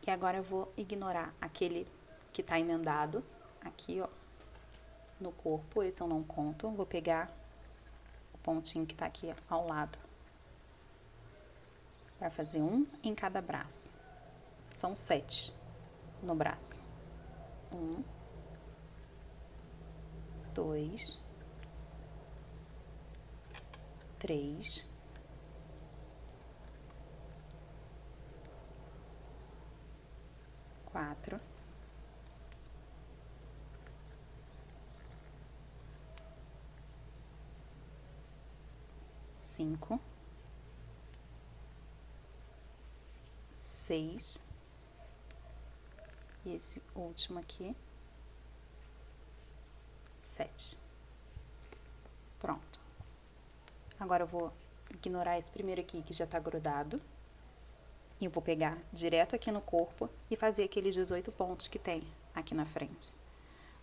Speaker 1: E agora eu vou ignorar aquele que tá emendado aqui, ó, no corpo. Esse eu não conto. Vou pegar o pontinho que tá aqui ao lado. Vai fazer um em cada braço. São 7 no braço. 1, 2, 3, 4, 5, 6, e esse último aqui, 7. Pronto. Agora eu vou ignorar esse primeiro aqui que já tá grudado. E eu vou pegar direto aqui no corpo e fazer aqueles 18 pontos que tem aqui na frente.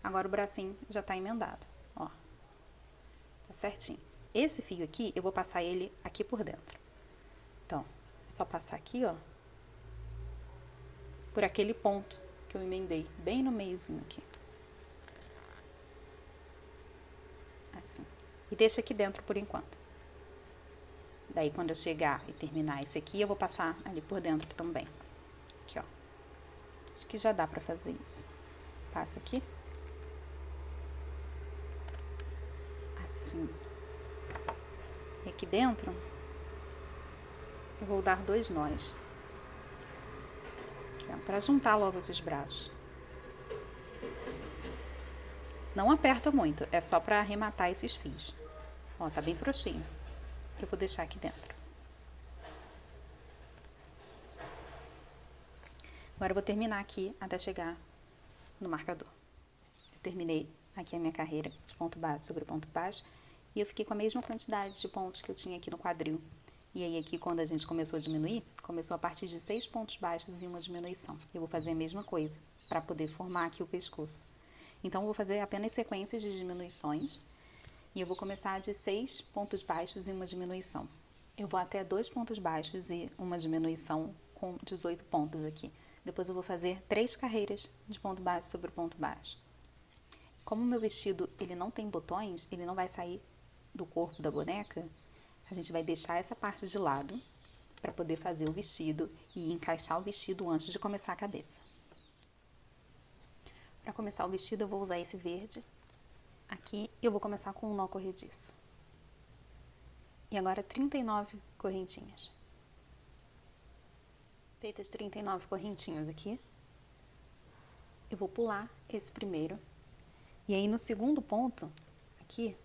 Speaker 1: Agora o bracinho já tá emendado, ó. Tá certinho. Esse fio aqui, eu vou passar ele aqui por dentro. Então, é só passar aqui, ó. Por aquele ponto que eu emendei, bem no meiozinho aqui. Assim. E deixa aqui dentro por enquanto. Daí, quando eu chegar e terminar esse aqui, eu vou passar ali por dentro também. Aqui, ó. Acho que já dá pra fazer isso. Passa aqui. Assim. E aqui dentro, eu vou dar 2 nós. Aqui, ó, pra juntar logo esses braços. Não aperta muito, é só pra arrematar esses fios. Ó, tá bem frouxinho. Eu vou deixar aqui dentro. Agora eu vou terminar aqui até chegar no marcador. Eu terminei aqui a minha carreira de ponto baixo sobre ponto baixo e eu fiquei com a mesma quantidade de pontos que eu tinha aqui no quadril. E aí aqui, quando a gente começou a diminuir, começou a partir de 6 pontos baixos e uma diminuição. Eu vou fazer a mesma coisa para poder formar aqui o pescoço. Então, eu vou fazer apenas sequências de diminuições. E eu vou começar de 6 pontos baixos e uma diminuição. Eu vou até 2 pontos baixos e uma diminuição com 18 pontos aqui. Depois eu vou fazer 3 carreiras de ponto baixo sobre ponto baixo. Como o meu vestido ele não tem botões, ele não vai sair do corpo da boneca, a gente vai deixar essa parte de lado para poder fazer o vestido e encaixar o vestido antes de começar a cabeça. Para começar o vestido eu vou usar esse verde. Aqui eu vou começar com um nó corrediço. E agora 39 correntinhas. Feitas 39 correntinhas aqui, eu vou pular esse primeiro. E aí no segundo ponto, aqui,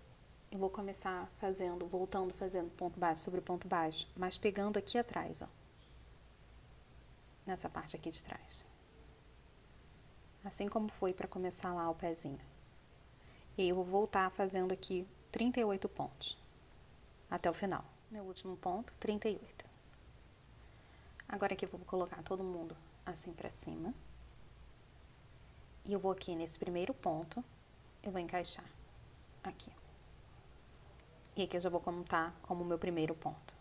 Speaker 1: eu vou começar fazendo, voltando fazendo ponto baixo sobre ponto baixo, mas pegando aqui atrás, ó. Nessa parte aqui de trás. Assim como foi para começar lá o pezinho. E eu vou voltar fazendo aqui 38 pontos, até o final. Meu último ponto, 38. Agora aqui eu vou colocar todo mundo assim pra cima. E eu vou aqui nesse primeiro ponto, eu vou encaixar aqui. E aqui eu já vou contar como meu primeiro ponto.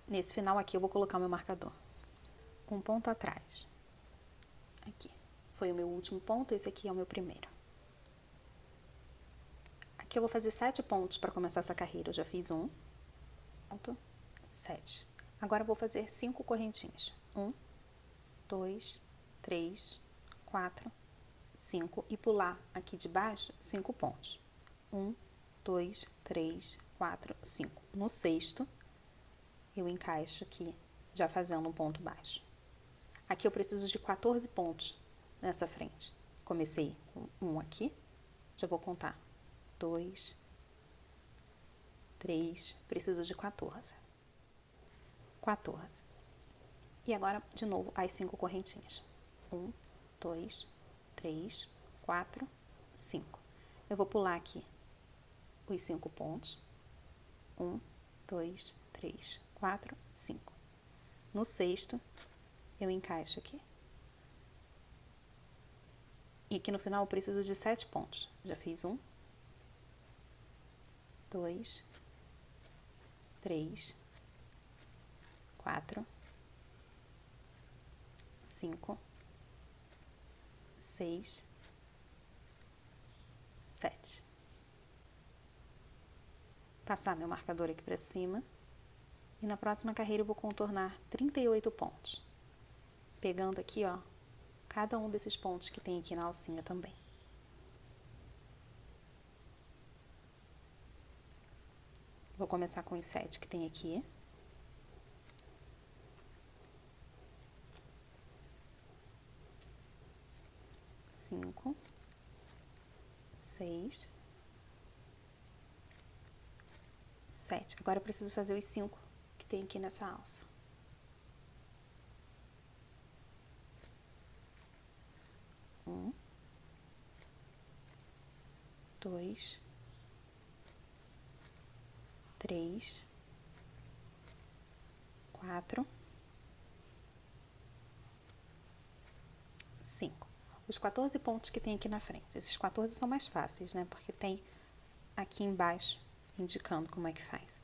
Speaker 1: Nesse final aqui eu vou colocar o meu marcador. Um ponto atrás. Aqui. Foi o meu último ponto, esse aqui é o meu primeiro. Aqui eu vou fazer 7 pontos para começar essa carreira. Eu já fiz 1, ponto, 7. Agora eu vou fazer 5 correntinhas. 1, 2, 3, 4, 5 e pular aqui de baixo 5 pontos. 1, 2, 3, 4, 5. No sexto, eu encaixo aqui, já fazendo um ponto baixo. Aqui eu preciso de 14 pontos nessa frente. Comecei com 1 aqui, já vou contar. 2, 3, preciso de 14. 14. E agora, de novo, as 5 correntinhas. 1, 2, 3, 4, 5. Eu vou pular aqui os 5 pontos. 1, 2, 3, 4, 5. No sexto, eu encaixo aqui. E aqui no final eu preciso de 7 pontos. Já fiz 1, 2, 3, 4, 5, 6, 7. Passar meu marcador aqui pra cima. E na próxima carreira eu vou contornar 38 pontos. Pegando aqui, ó, cada um desses pontos que tem aqui na alcinha também. Vou começar com os 7 que tem aqui. Cinco, 6, 7. Agora eu preciso fazer os 5 que tem aqui nessa alça. Um, 2, 3, 4, 5. Os 14 pontos que tem aqui na frente. Esses 14 são mais fáceis, né? Porque tem aqui embaixo indicando como é que faz.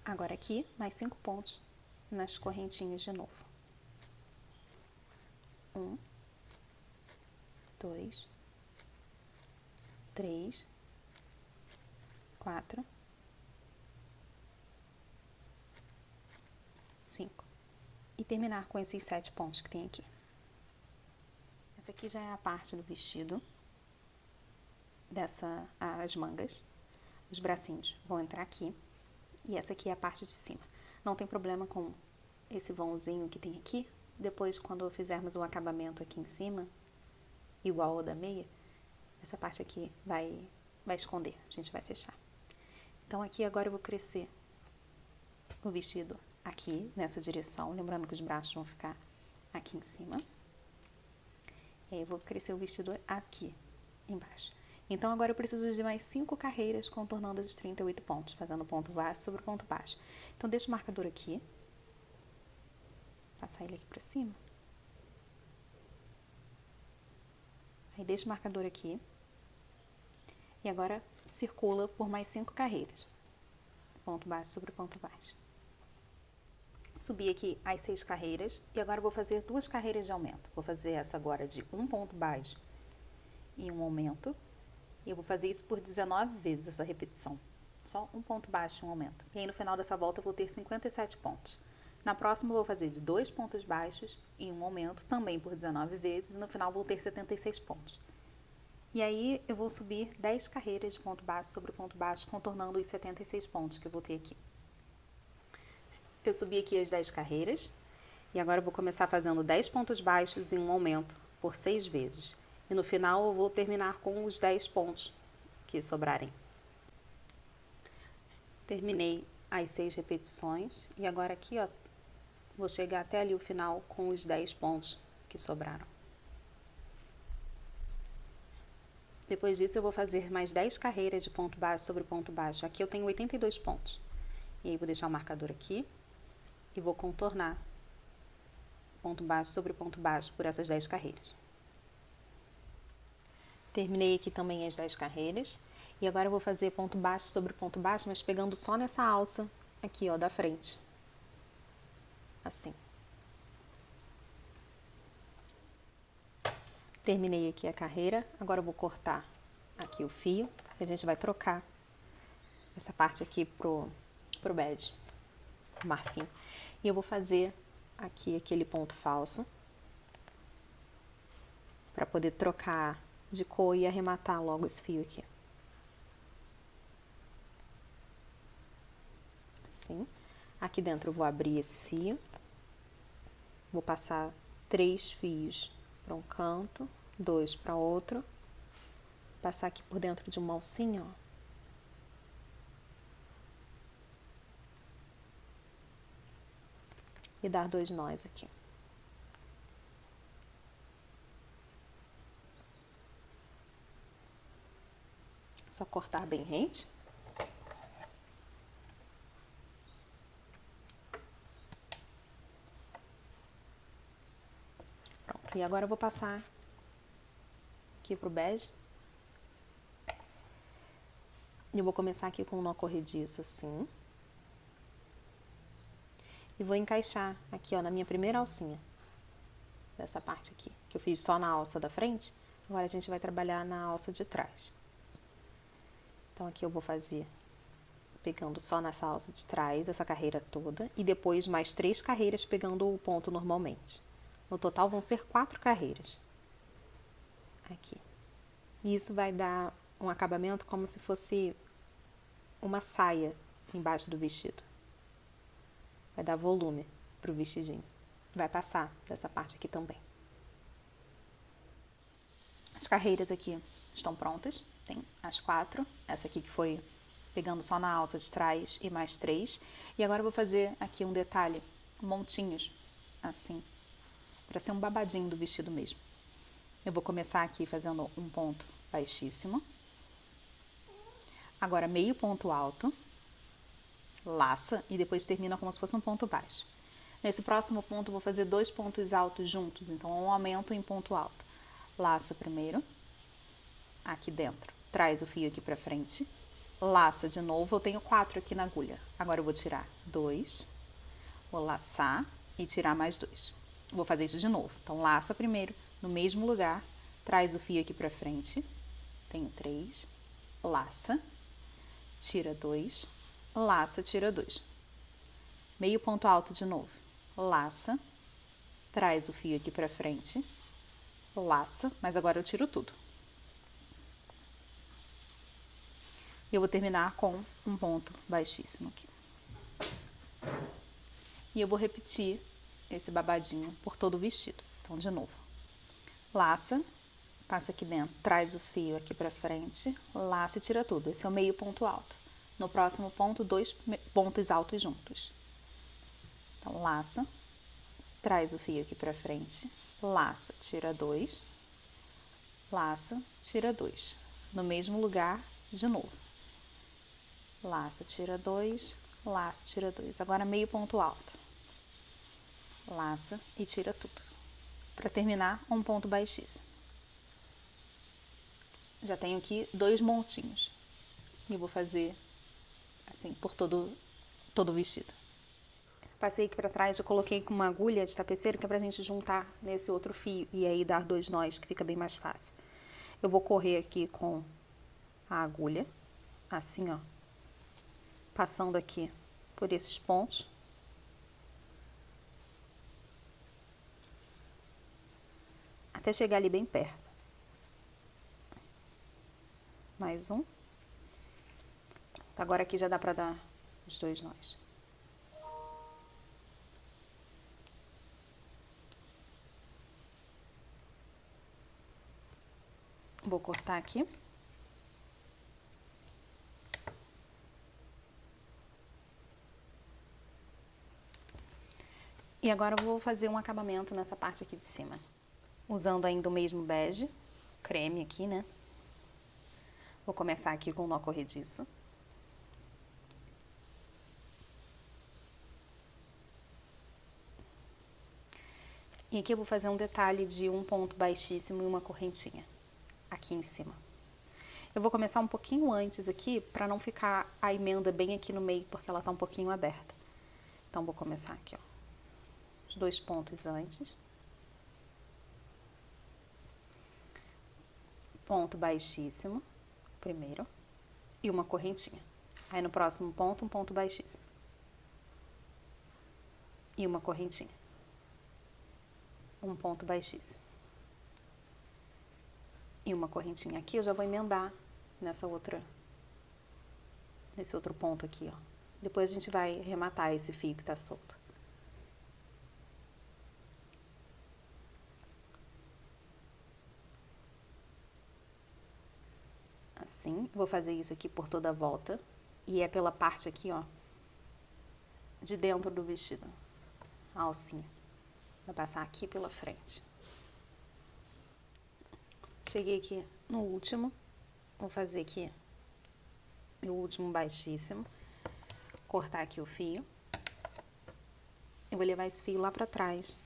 Speaker 1: Agora aqui, mais 5 pontos nas correntinhas de novo. 1, 2, 3, 4, 5. E terminar com esses 7 pontos que tem aqui. Essa aqui já é a parte do vestido, as mangas. Os bracinhos vão entrar aqui. E essa aqui é a parte de cima. Não tem problema com esse vãozinho que tem aqui. Depois, quando fizermos o acabamento aqui em cima, igual ao da meia, essa parte aqui vai esconder, a gente vai fechar. Então, aqui agora eu vou crescer o vestido aqui, nessa direção. Lembrando que os braços vão ficar aqui em cima. E aí eu vou crescer o vestido aqui embaixo. Então, agora eu preciso de mais 5 carreiras contornando esses 38 pontos, fazendo ponto baixo sobre ponto baixo. Então, deixa o marcador aqui. Passar ele aqui pra cima. Aí, deixa o marcador aqui. E agora, circula por mais 5 carreiras. Ponto baixo sobre ponto baixo. Subi aqui as 6 carreiras. E agora eu vou fazer 2 carreiras de aumento. Vou fazer essa agora de um ponto baixo e um aumento. E eu vou fazer isso por 19 vezes, essa repetição. Só um ponto baixo e um aumento. E aí, no final dessa volta, eu vou ter 57 pontos. Na próxima, eu vou fazer de 2 pontos baixos e um aumento, também por 19 vezes. E no final, vou ter 76 pontos. E aí, eu vou subir 10 carreiras de ponto baixo sobre ponto baixo, contornando os 76 pontos que eu vou ter aqui. Eu subi aqui as 10 carreiras. E agora, eu vou começar fazendo 10 pontos baixos e um aumento por 6 vezes. E no final, eu vou terminar com os 10 pontos que sobrarem. Terminei as 6 repetições. E agora aqui, ó, vou chegar até ali o final com os 10 pontos que sobraram. Depois disso, eu vou fazer mais 10 carreiras de ponto baixo sobre ponto baixo. Aqui eu tenho 82 pontos. E aí, vou deixar o marcador aqui. e vou contornar ponto baixo sobre ponto baixo por essas 10 carreiras. Terminei aqui também as 10 carreiras. E agora eu vou fazer ponto baixo sobre ponto baixo, mas pegando só nessa alça aqui, ó, da frente. Assim. Terminei aqui a carreira. Agora eu vou cortar aqui o fio. E a gente vai trocar essa parte aqui pro bege, marfim. E eu vou fazer aqui aquele ponto falso. Para poder trocar de cor e arrematar logo esse fio aqui. Assim. Aqui dentro eu vou abrir esse fio. Vou passar 3 fios para um canto, 2 para outro. Passar aqui por dentro de uma alcinha, ó. E dar 2 nós aqui. Só cortar bem rente. Pronto, e agora eu vou passar aqui pro bege. E eu vou começar aqui com um nó corrediço assim. E vou encaixar aqui, ó, na minha primeira alcinha. Dessa parte aqui, que eu fiz só na alça da frente. Agora a gente vai trabalhar na alça de trás. Então, aqui eu vou fazer, pegando só nessa alça de trás, essa carreira toda, e depois mais 3 carreiras pegando o ponto normalmente. No total vão ser 4 carreiras. Aqui. E isso vai dar um acabamento como se fosse uma saia embaixo do vestido. Vai dar volume pro vestidinho. Vai passar dessa parte aqui também. As carreiras aqui estão prontas. Tem as 4, essa aqui que foi pegando só na alça de trás e mais 3. E agora eu vou fazer aqui um detalhe, montinhos, assim, para ser um babadinho do vestido mesmo. Eu vou começar aqui fazendo um ponto baixíssimo. Agora meio ponto alto, laça e depois termina como se fosse um ponto baixo. Nesse próximo ponto eu vou fazer 2 pontos altos juntos, então um aumento em ponto alto. Laça primeiro, aqui dentro. Traz o fio aqui pra frente, laça de novo, eu tenho 4 aqui na agulha. Agora eu vou tirar 2, vou laçar e tirar mais 2. Vou fazer isso de novo. Então, laça primeiro, no mesmo lugar, traz o fio aqui pra frente, tenho 3, laça, tira 2, laça, tira 2. Meio ponto alto de novo, laça, traz o fio aqui pra frente, laça, mas agora eu tiro tudo. Eu vou terminar com um ponto baixíssimo aqui. E eu vou repetir esse babadinho por todo o vestido. Então, de novo. Laça, passa aqui dentro, traz o fio aqui pra frente, laça e tira tudo. Esse é o meio ponto alto. No próximo ponto, 2 pontos altos juntos. Então, laça, traz o fio aqui pra frente, laça, tira 2, laça, tira 2. No mesmo lugar, de novo. Laça, tira 2, laça, tira 2. Agora meio ponto alto. Laça e tira tudo. Para terminar, um ponto baixíssimo. Já tenho aqui 2 montinhos. E vou fazer assim por todo o vestido. Passei aqui para trás, eu coloquei com uma agulha de tapeceiro que é pra gente juntar nesse outro fio e aí dar 2 nós, que fica bem mais fácil. Eu vou correr aqui com a agulha, assim, ó. Passando aqui por esses pontos. Até chegar ali bem perto. Mais um. Agora aqui já dá pra dar os 2 nós. Vou cortar aqui. E agora eu vou fazer um acabamento nessa parte aqui de cima. Usando ainda o mesmo bege, creme aqui, né? Vou começar aqui com o nó corrediço. E aqui eu vou fazer um detalhe de um ponto baixíssimo e uma correntinha aqui em cima. Eu vou começar um pouquinho antes aqui, para não ficar a emenda bem aqui no meio, porque ela tá um pouquinho aberta. Então, vou começar aqui, ó, os 2 pontos antes. Ponto baixíssimo, primeiro, e uma correntinha. Aí, no próximo ponto, um ponto baixíssimo. E uma correntinha. Um ponto baixíssimo. E uma correntinha. Aqui eu já vou emendar nesse outro ponto aqui, ó. Depois a gente vai arrematar esse fio que tá solto. Assim, vou fazer isso aqui por toda a volta. E é pela parte aqui, ó, de dentro do vestido. A alcinha. Vai passar aqui pela frente. Cheguei aqui no último. Vou fazer aqui meu último baixíssimo. Cortar aqui o fio. Eu vou levar esse fio lá pra trás.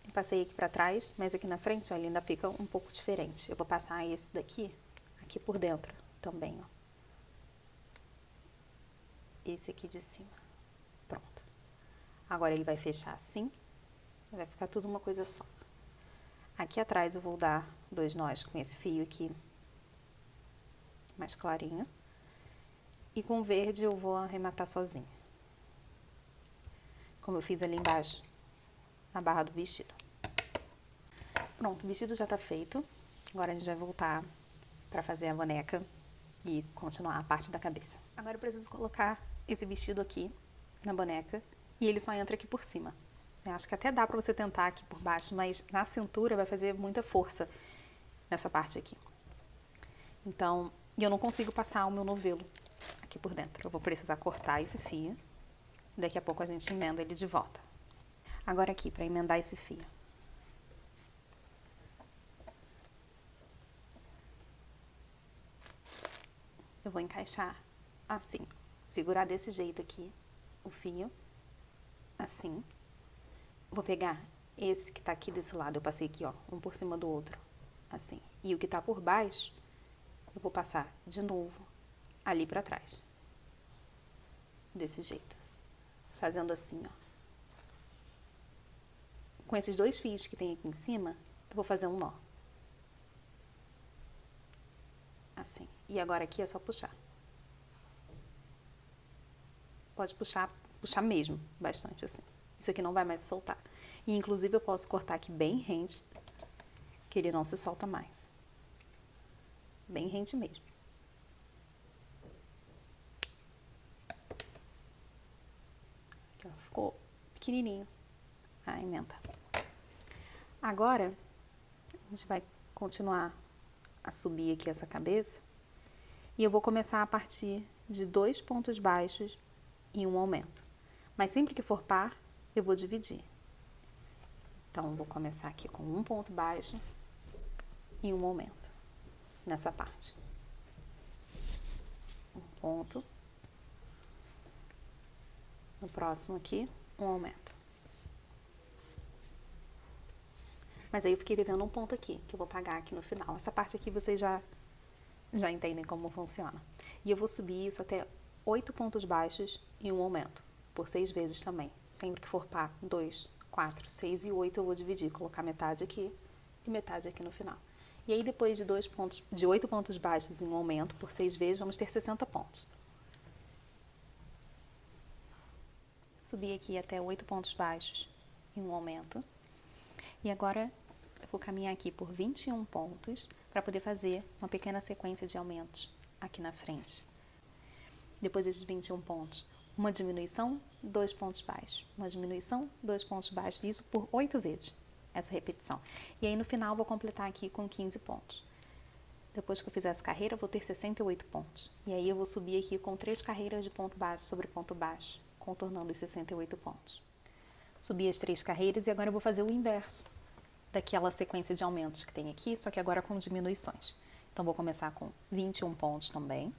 Speaker 1: Eu passei aqui pra trás, mas aqui na frente, ó, ele ainda fica um pouco diferente. Eu vou passar esse daqui, aqui por dentro também, ó. Esse aqui de cima. Pronto. Agora ele vai fechar assim. Vai ficar tudo uma coisa só. Aqui atrás eu vou dar 2 nós com esse fio aqui mais clarinho. E com o verde eu vou arrematar sozinho. Como eu fiz ali embaixo, na barra do vestido. Pronto, o vestido já tá feito. Agora a gente vai voltar pra fazer a boneca e continuar a parte da cabeça. Agora eu preciso colocar esse vestido aqui na boneca e ele só entra aqui por cima. Eu acho que até dá pra você tentar aqui por baixo, mas na cintura vai fazer muita força nessa parte aqui. Então, eu não consigo passar o meu novelo aqui por dentro. Eu vou precisar cortar esse fio. Daqui a pouco a gente emenda ele de volta. Agora aqui, pra emendar esse fio. Eu vou encaixar assim. Segurar desse jeito aqui o fio. Assim. Vou pegar esse que tá aqui desse lado, eu passei aqui, ó, um por cima do outro, assim. E o que tá por baixo, eu vou passar de novo ali pra trás. Desse jeito. Fazendo assim, ó. Com esses 2 fios que tem aqui em cima, eu vou fazer um nó. Assim. E agora aqui é só puxar. Pode puxar mesmo, bastante assim. Isso aqui não vai mais soltar. E, inclusive, eu posso cortar aqui bem rente, que ele não se solta mais. Bem rente mesmo. Aqui, ó, ficou pequenininho a emenda. Agora, a gente vai continuar a subir aqui essa cabeça. E eu vou começar a partir de 2 pontos baixos e um aumento. Mas sempre que for par, eu vou dividir. Então, vou começar aqui com um ponto baixo e um aumento nessa parte. Um ponto. No próximo aqui, um aumento. Mas aí eu fiquei devendo um ponto aqui, que eu vou pagar aqui no final. Essa parte aqui vocês já entendem como funciona. E eu vou subir isso até 8 pontos baixos e um aumento, por 6 vezes também. Sempre que for par, 2, 4, 6 e 8 eu vou dividir, colocar metade aqui e metade aqui no final. E aí depois de 8 pontos baixos e um aumento, por 6 vezes, vamos ter 60 pontos. Subi aqui até 8 pontos baixos e um aumento. E agora eu vou caminhar aqui por 21 pontos para poder fazer uma pequena sequência de aumentos aqui na frente. Depois desses 21 pontos, uma diminuição, 2 pontos baixos. Uma diminuição, 2 pontos baixos. Isso por 8 vezes, essa repetição. E aí no final eu vou completar aqui com 15 pontos. Depois que eu fizer essa carreira, eu vou ter 68 pontos. E aí eu vou subir aqui com 3 carreiras de ponto baixo sobre ponto baixo, contornando os 68 pontos. Subi as 3 carreiras e agora eu vou fazer o inverso daquela sequência de aumentos que tem aqui, só que agora com diminuições. Então, vou começar com 21 pontos também,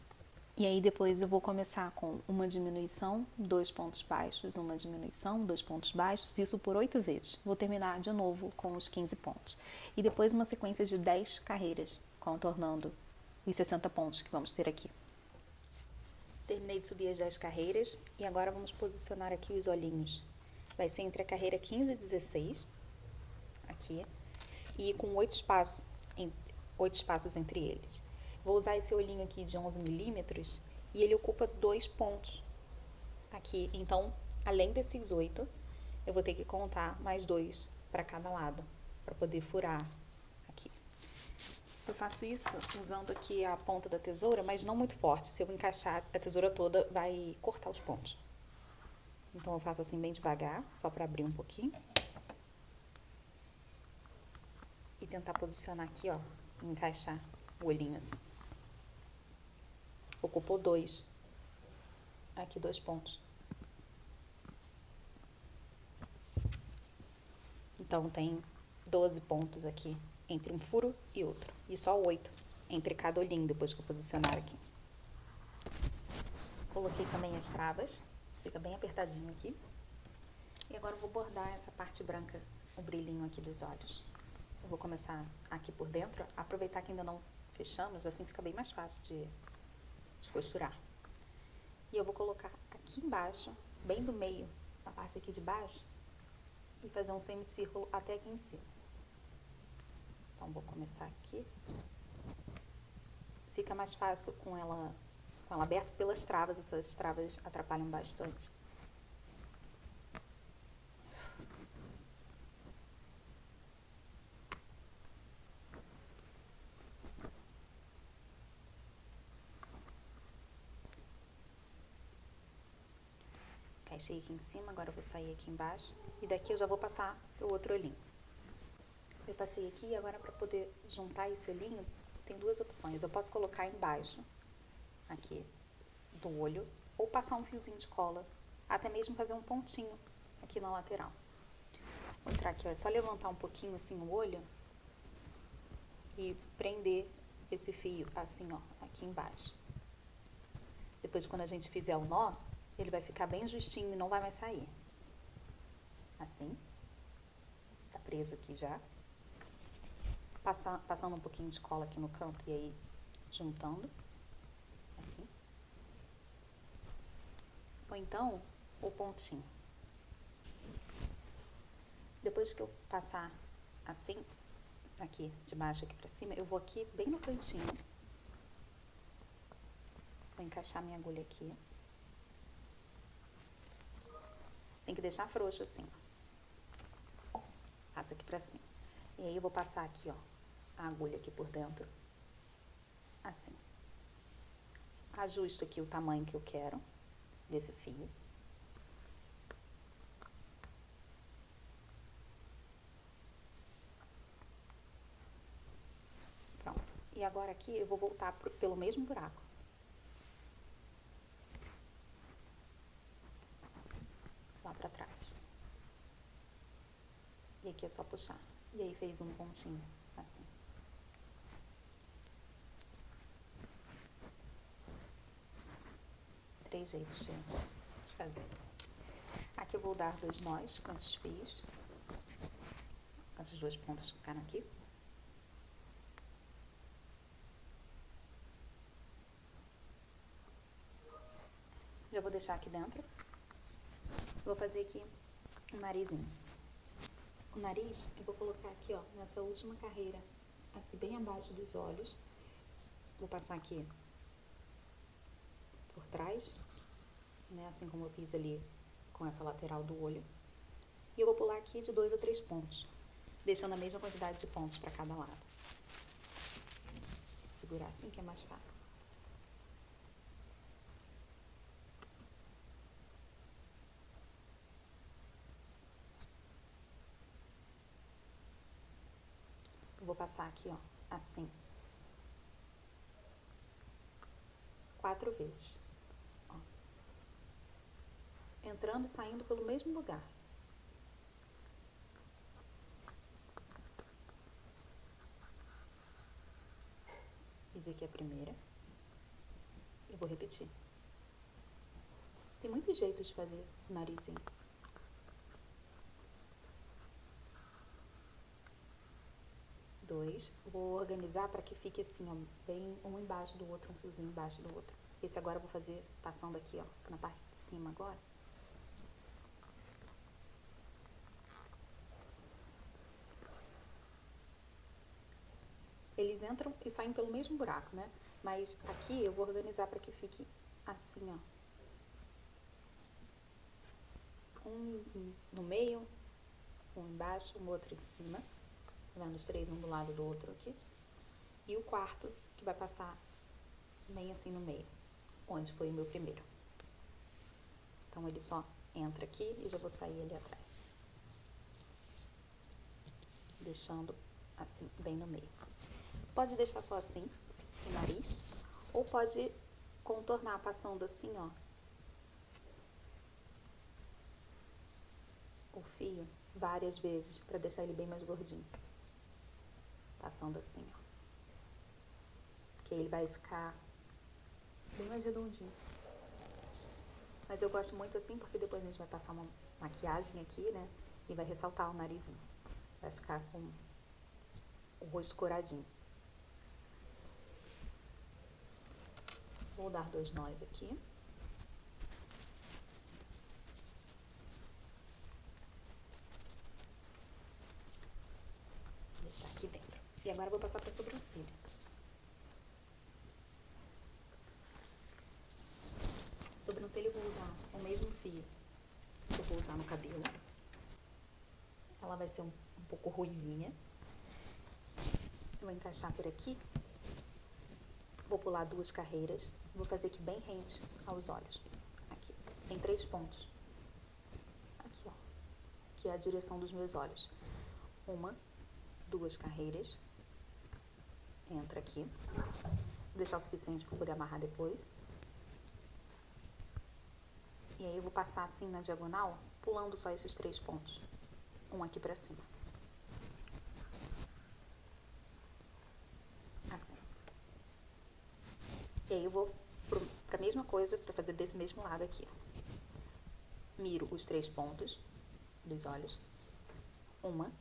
Speaker 1: E aí depois eu vou começar com uma diminuição, 2 pontos baixos, uma diminuição, 2 pontos baixos, isso por 8 vezes. Vou terminar de novo com os 15 pontos. E depois uma sequência de 10 carreiras, contornando os 60 pontos que vamos ter aqui. Terminei de subir as 10 carreiras e agora vamos posicionar aqui os olhinhos. Vai ser entre a carreira 15 e 16, aqui, e com 8 espaços entre eles. Vou usar esse olhinho aqui de 11 milímetros e ele ocupa 2 pontos aqui. Então, além desses 8, eu vou ter que contar mais 2 para cada lado, para poder furar aqui. Eu faço isso usando aqui a ponta da tesoura, mas não muito forte. Se eu encaixar a tesoura toda, vai cortar os pontos. Então, eu faço assim bem devagar, só para abrir um pouquinho. E tentar posicionar aqui, ó, encaixar o olhinho assim. Ocupou 2. Aqui 2 pontos. Então, tem 12 pontos aqui entre um furo e outro. E só 8 entre cada olhinho, depois que eu posicionar aqui. Coloquei também as travas. Fica bem apertadinho aqui. E agora eu vou bordar essa parte branca, o brilhinho aqui dos olhos. Eu vou começar aqui por dentro, aproveitar que ainda não fechamos, assim fica bem mais fácil de costurar. E eu vou colocar aqui embaixo, bem do meio, na parte aqui de baixo, e fazer um semicírculo até aqui em cima. Então, vou começar aqui. Fica mais fácil com ela aberta pelas travas, essas travas atrapalham bastante. Encaixei aqui em cima, agora eu vou sair aqui embaixo. E daqui eu já vou passar pro outro olhinho. Eu passei aqui e agora para poder juntar esse olhinho, tem 2 opções. Eu posso colocar embaixo, aqui, do olho, ou passar um fiozinho de cola, até mesmo fazer um pontinho aqui na lateral. Vou mostrar aqui, ó, é só levantar um pouquinho assim o olho e prender esse fio assim, ó, aqui embaixo. Depois, quando a gente fizer o nó, ele vai ficar bem justinho e não vai mais sair. Assim. Tá preso aqui já. Passando um pouquinho de cola aqui no canto e aí juntando. Assim. Ou então, o pontinho. Depois que eu passar assim, aqui de baixo aqui pra cima, eu vou aqui bem no cantinho. Vou encaixar minha agulha aqui. Tem que deixar frouxo assim, ó. Passa aqui pra cima. E aí eu vou passar aqui, ó, a agulha aqui por dentro. Assim. Ajusto aqui o tamanho que eu quero desse fio. Pronto. E agora aqui eu vou voltar pelo mesmo buraco. Lá pra trás. E aqui é só puxar. E aí fez um pontinho, assim. Três jeitos de fazer. Aqui eu vou dar 2 nós com esses fios. Com esses 2 pontos que ficaram aqui. Já vou deixar aqui dentro. Vou fazer aqui um narizinho. O nariz eu vou colocar aqui, ó, nessa última carreira, aqui bem abaixo dos olhos. Vou passar aqui por trás, né, assim como eu fiz ali com essa lateral do olho. E eu vou pular aqui de 2 a 3 pontos, deixando a mesma quantidade de pontos para cada lado. Vou segurar assim que é mais fácil. Vou passar aqui, ó, assim. 4 vezes. Ó. Entrando e saindo pelo mesmo lugar. Fiz aqui a primeira. Eu vou repetir. Tem muitos jeitos de fazer o narizinho. Dois. Vou organizar para que fique assim, ó, bem um embaixo do outro, um fiozinho embaixo do outro. Esse agora eu vou fazer passando aqui, ó, na parte de cima agora. Eles entram e saem pelo mesmo buraco, né? Mas aqui eu vou organizar para que fique assim, ó. Um no meio, um embaixo, um outro em cima. Tá vendo? Os três um do lado do outro aqui. E o quarto que vai passar bem assim no meio, onde foi o meu primeiro. Então ele só entra aqui e já vou sair ali atrás. Deixando assim, bem no meio. Pode deixar só assim, o nariz, ou pode contornar passando assim, ó, o fio várias vezes, para deixar ele bem mais gordinho. Passando assim, ó. Que ele vai ficar bem mais redondinho. Mas eu gosto muito assim, porque depois a gente vai passar uma maquiagem aqui, né? E vai ressaltar o narizinho. Vai ficar com o rosto coradinho. Vou dar 2 nós aqui. Vou deixar aqui dentro. E agora eu vou passar pra sobrancelha. Sobrancelha eu vou usar o mesmo fio que eu vou usar no cabelo. Ela vai ser um pouco ruivinha. Eu vou encaixar por aqui. Vou pular 2 carreiras. Vou fazer aqui bem rente aos olhos. Aqui. Tem 3 pontos. Aqui, ó. Que é a direção dos meus olhos. 1, 2 carreiras. Entra aqui. Vou deixar o suficiente para poder amarrar depois. E aí eu vou passar assim na diagonal, pulando só esses 3 pontos. Um aqui pra cima. Assim. E aí eu vou pra mesma coisa, pra fazer desse mesmo lado aqui, ó. Miro os 3 pontos dos olhos. 1,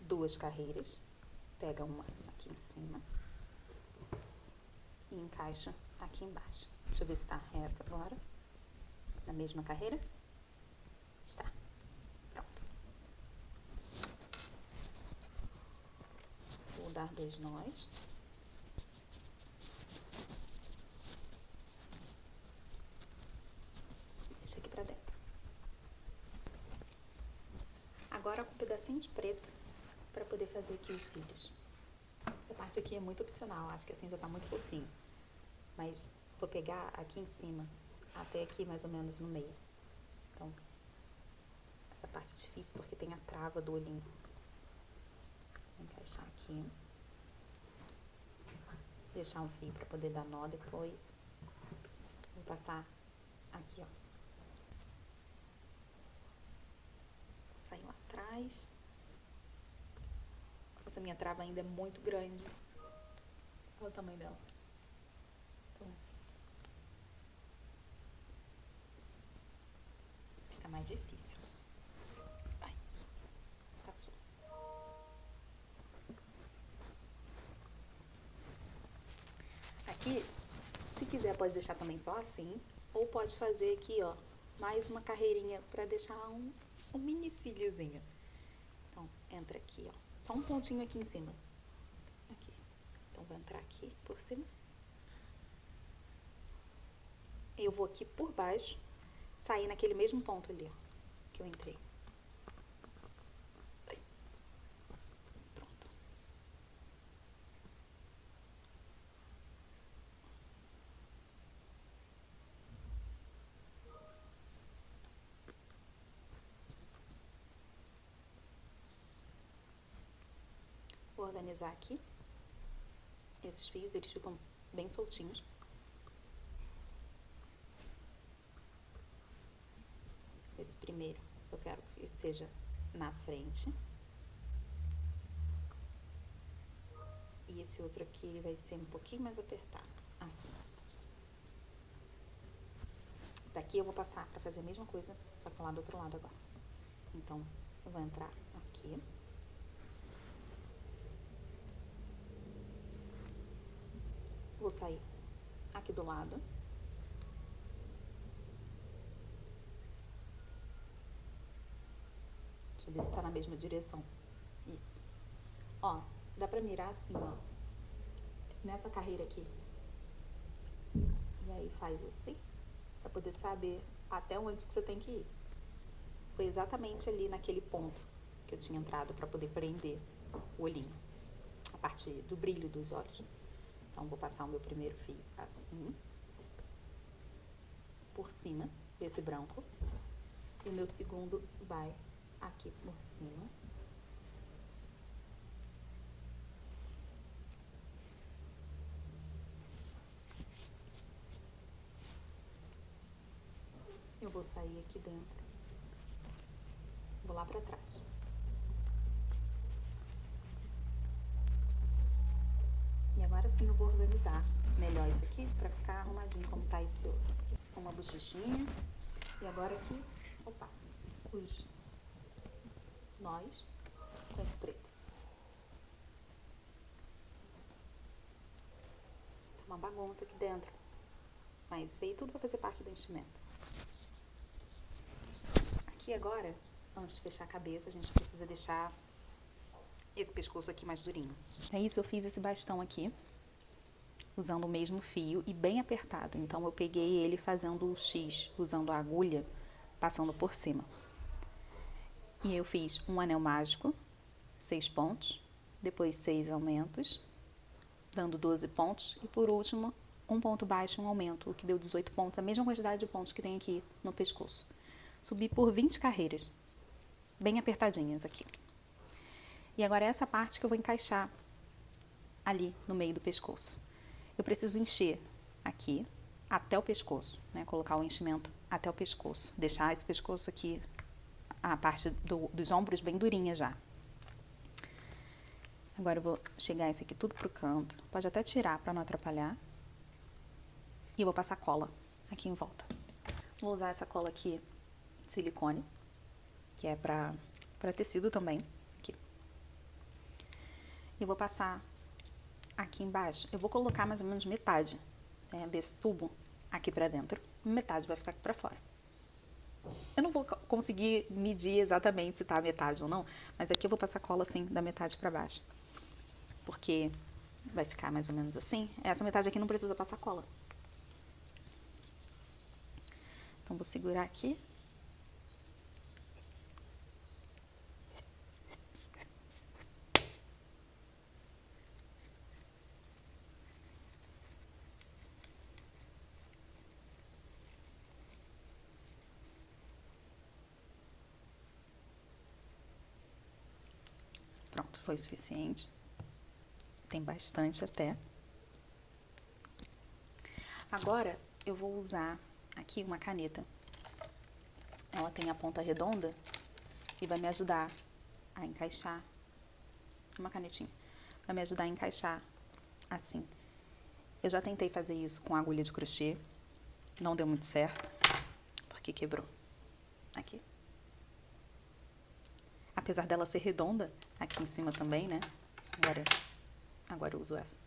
Speaker 1: 2 carreiras. Pega uma aqui em cima. E encaixa aqui embaixo. Deixa eu ver se tá reto agora. Na mesma carreira? Está. Pronto. Vou dar 2 nós. Deixa aqui pra dentro. Agora com um pedacinho de preto pra poder fazer aqui os cílios. Essa parte aqui é muito opcional, acho que assim já tá muito fofinho. Mas vou pegar aqui em cima, até aqui mais ou menos no meio. Então, essa parte é difícil porque tem a trava do olhinho. Vou encaixar aqui. Deixar um fio pra poder dar nó depois. Vou passar aqui, ó. Sair lá atrás. Essa minha trava ainda é muito grande. Olha o tamanho dela. Então, fica mais difícil. Ai, passou. Aqui, se quiser, pode deixar também só assim. Ou pode fazer aqui, ó, mais uma carreirinha pra deixar um mini cíliozinho. Então, entra aqui, ó. Só um pontinho aqui em cima. Aqui. Então, vou entrar aqui por cima. Eu vou aqui por baixo, sair naquele mesmo ponto ali, ó, que eu entrei. Pronto. Vou organizar aqui. Esses fios, eles ficam bem soltinhos. Esse primeiro, eu quero que seja na frente. E esse outro aqui, ele vai ser um pouquinho mais apertado, assim. Daqui eu vou passar pra fazer a mesma coisa, só que lá do outro lado agora. Então, eu vou entrar aqui. Vou sair aqui do lado. Deixa eu ver se tá na mesma direção. Isso. Ó, dá pra mirar assim, ó. Nessa carreira aqui. E aí faz assim, pra poder saber até onde que você tem que ir. Foi exatamente ali naquele ponto que eu tinha entrado pra poder prender o olhinho. A parte do brilho dos olhos. Então, vou passar o meu primeiro fio assim. Por cima desse branco. E o meu segundo vai aqui por cima. Eu vou sair aqui dentro. Vou lá pra trás. E agora sim eu vou organizar melhor isso aqui pra ficar arrumadinho como tá esse outro. Uma bochechinha. E agora aqui, opa, os nós com esse preto. Tá uma bagunça aqui dentro. Mas isso aí tudo vai fazer parte do enchimento. Aqui agora, antes de fechar a cabeça, a gente precisa deixar esse pescoço aqui mais durinho. É isso, eu fiz esse bastão aqui, usando o mesmo fio e bem apertado. Então, eu peguei ele fazendo o X, usando a agulha, passando por cima. E eu fiz um anel mágico, 6 pontos, depois 6 aumentos, dando 12 pontos, e por último, um ponto baixo, um aumento, o que deu 18 pontos, a mesma quantidade de pontos que tem aqui no pescoço. Subi por 20 carreiras, bem apertadinhas aqui. E agora é essa parte que eu vou encaixar ali no meio do pescoço. Eu preciso encher aqui até o pescoço, né? Colocar o enchimento até o pescoço. Deixar esse pescoço aqui, a parte dos ombros bem durinha já. Agora eu vou chegar esse aqui tudo pro canto. Pode até tirar para não atrapalhar. E eu vou passar cola aqui em volta. Vou usar essa cola aqui, silicone, que é para tecido também. Eu vou passar aqui embaixo, eu vou colocar mais ou menos metade, né, desse tubo aqui pra dentro, metade vai ficar aqui pra fora. Eu não vou conseguir medir exatamente se tá a metade ou não, mas aqui eu vou passar cola assim, da metade pra baixo. Porque vai ficar mais ou menos assim. Essa metade aqui não precisa passar cola. Então, vou segurar aqui. Pronto, foi o suficiente. Tem bastante até. Agora, eu vou usar aqui uma caneta. Ela tem a ponta redonda e vai me ajudar a encaixar. Uma canetinha. Vai me ajudar a encaixar assim. Eu já tentei fazer isso com agulha de crochê. Não deu muito certo, porque quebrou. Aqui. Apesar dela ser redonda, aqui em cima também, né? Agora eu uso essa.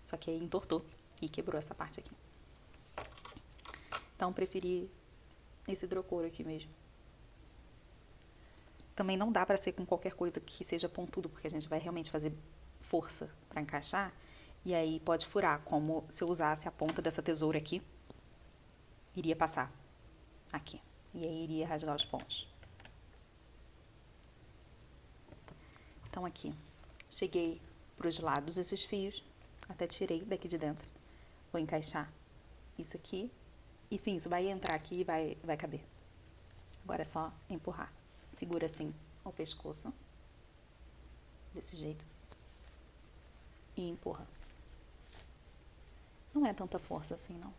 Speaker 1: Só que aí entortou e quebrou essa parte aqui. Então, preferi esse hidrocoro aqui mesmo. Também não dá pra ser com qualquer coisa que seja pontudo, porque a gente vai realmente fazer força pra encaixar. E aí pode furar, como se eu usasse a ponta dessa tesoura aqui, iria passar aqui. E aí iria rasgar os pontos. Então, aqui, cheguei pros lados esses fios, até tirei daqui de dentro. Vou encaixar isso aqui. E sim, isso vai entrar aqui e vai caber. Agora é só empurrar. Segura assim o pescoço. Desse jeito. E empurra. Não é tanta força assim, não.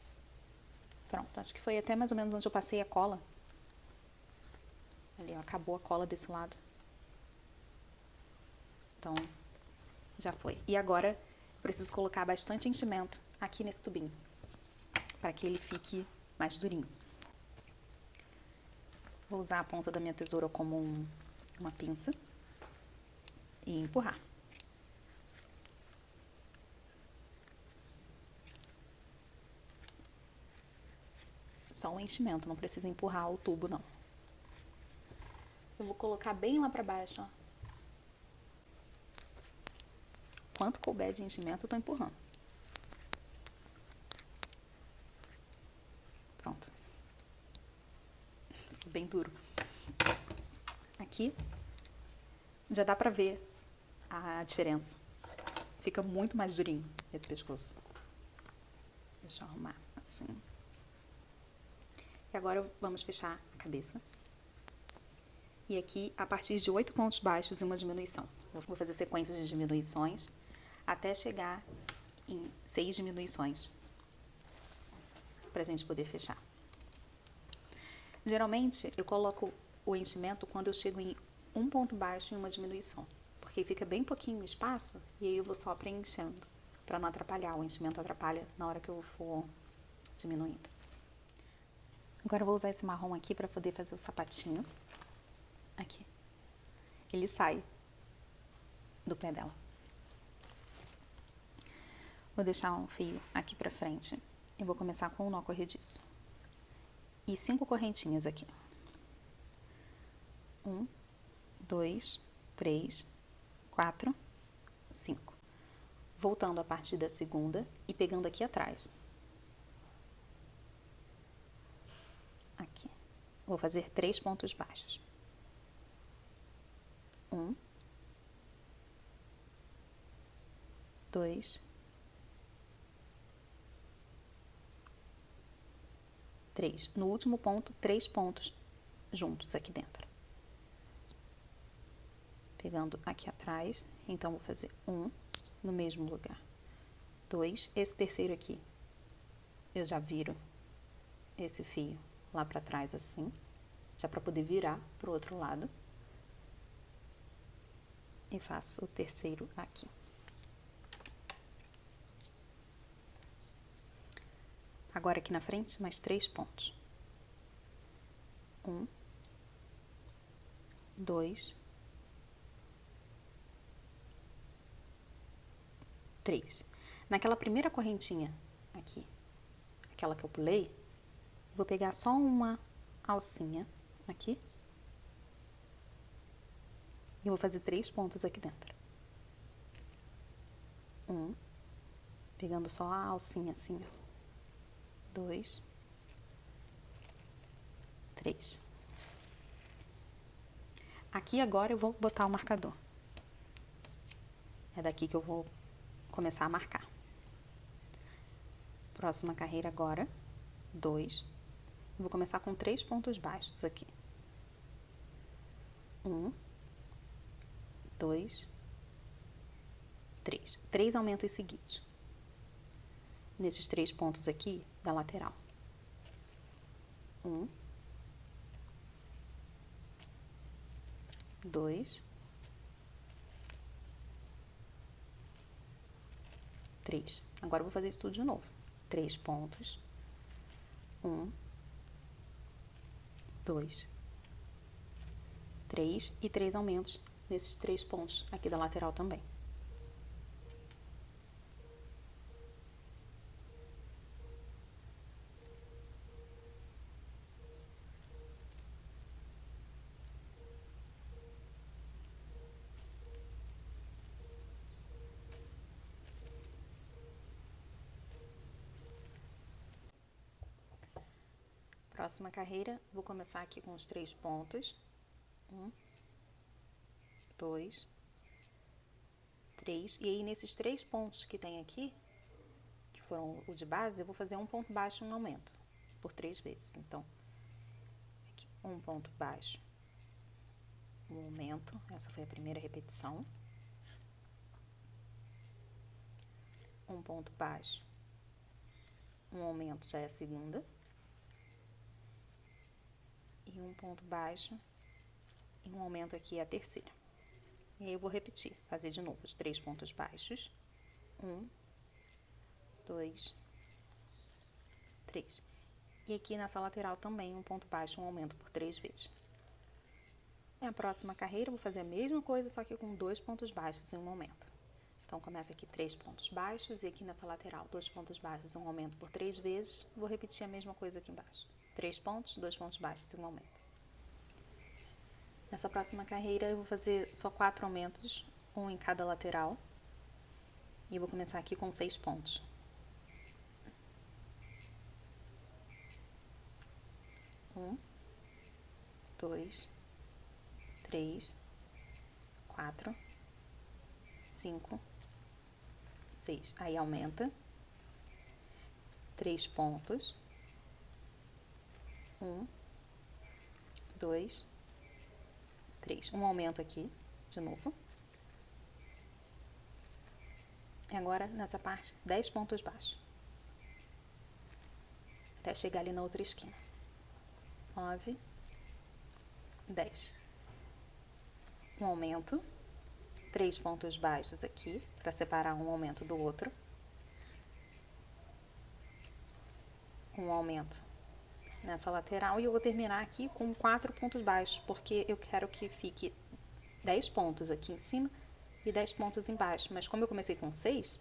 Speaker 1: Pronto, acho que foi até mais ou menos onde eu passei a cola. Ali, ó, acabou a cola desse lado. Então, já foi. E agora, preciso colocar bastante enchimento aqui nesse tubinho. Para que ele fique mais durinho. Vou usar a ponta da minha tesoura como uma pinça e empurrar. Só o enchimento, não precisa empurrar o tubo, não. Eu vou colocar bem lá pra baixo, ó. Quanto couber de enchimento, eu tô empurrando. Pronto. Bem duro. Aqui, já dá pra ver a diferença. Fica muito mais durinho esse pescoço. Deixa eu arrumar assim. E agora vamos fechar a cabeça. E aqui, a partir de 8 pontos baixos e uma diminuição. Vou fazer sequências de diminuições até chegar em 6 diminuições. Pra gente poder fechar. Geralmente, eu coloco o enchimento quando eu chego em um ponto baixo e uma diminuição. Porque fica bem pouquinho o espaço e aí eu vou só preenchendo. Pra não atrapalhar, o enchimento atrapalha na hora que eu for diminuindo. Agora eu vou usar esse marrom aqui pra poder fazer o sapatinho. Aqui. Ele sai do pé dela. Vou deixar um fio aqui pra frente e vou começar com um nó corrediço. E 5 correntinhas aqui. 1, 2, 3, 4, 5. Voltando a partir da segunda e pegando aqui atrás. Aqui. Vou fazer 3 pontos baixos. 1, 2, 3. No último ponto, 3 pontos juntos aqui dentro. Pegando aqui atrás, então vou fazer 1 no mesmo lugar. 2, esse terceiro aqui, eu já viro esse fio lá pra trás assim, já pra poder virar pro outro lado. E faço o terceiro aqui. Agora aqui na frente, mais 3 pontos. 1, 2, 3. Naquela primeira correntinha aqui, aquela que eu pulei, vou pegar só uma alcinha aqui. E vou fazer 3 pontos aqui dentro. 1, pegando só a alcinha assim, ó. 2, 3. Aqui agora eu vou botar o marcador. É daqui que eu vou começar a marcar. Próxima carreira agora, 2. Vou começar com 3 pontos baixos aqui. 1, 2, 3. 3 aumentos seguidos. Nesses 3 pontos aqui da lateral. 1, 2, 3. Agora eu vou fazer isso tudo de novo. 3 pontos. 1, 2, 3 e 3 aumentos nesses 3 pontos aqui da lateral também. Próxima carreira, vou começar aqui com os 3 pontos. 1, 2, 3. E aí, nesses 3 pontos que tem aqui, que foram o de base, eu vou fazer um ponto baixo e um aumento, por 3 vezes. Então, aqui, um ponto baixo, um aumento. Essa foi a primeira repetição. Um ponto baixo, um aumento já é a segunda. E um ponto baixo e um aumento aqui é a terceira. E aí eu vou repetir, fazer de novo os 3 pontos baixos. 1, 2, 3. E aqui nessa lateral também um ponto baixo, um aumento por 3 vezes. A próxima carreira eu vou fazer a mesma coisa, só que com 2 pontos baixos em um aumento. Então, começa aqui 3 pontos baixos e aqui nessa lateral 2 pontos baixos, um aumento por 3 vezes. Vou repetir a mesma coisa aqui embaixo. 3 pontos, 2 pontos baixos e um aumento. Nessa próxima carreira eu vou fazer só 4 aumentos, um em cada lateral. E eu vou começar aqui com 6 pontos. 1, 2, 3, 4, 5, 6. Aí aumenta. 3 pontos. 1, 2, 3. Um aumento aqui, de novo. E agora, nessa parte, 10 pontos baixos. Até chegar ali na outra esquina. 9, 10. Um aumento. 3 pontos baixos aqui, para separar um aumento do outro. Um aumento nessa lateral. E eu vou terminar aqui com 4 pontos baixos, porque eu quero que fique 10 pontos aqui em cima e 10 pontos embaixo. Mas como eu comecei com 6,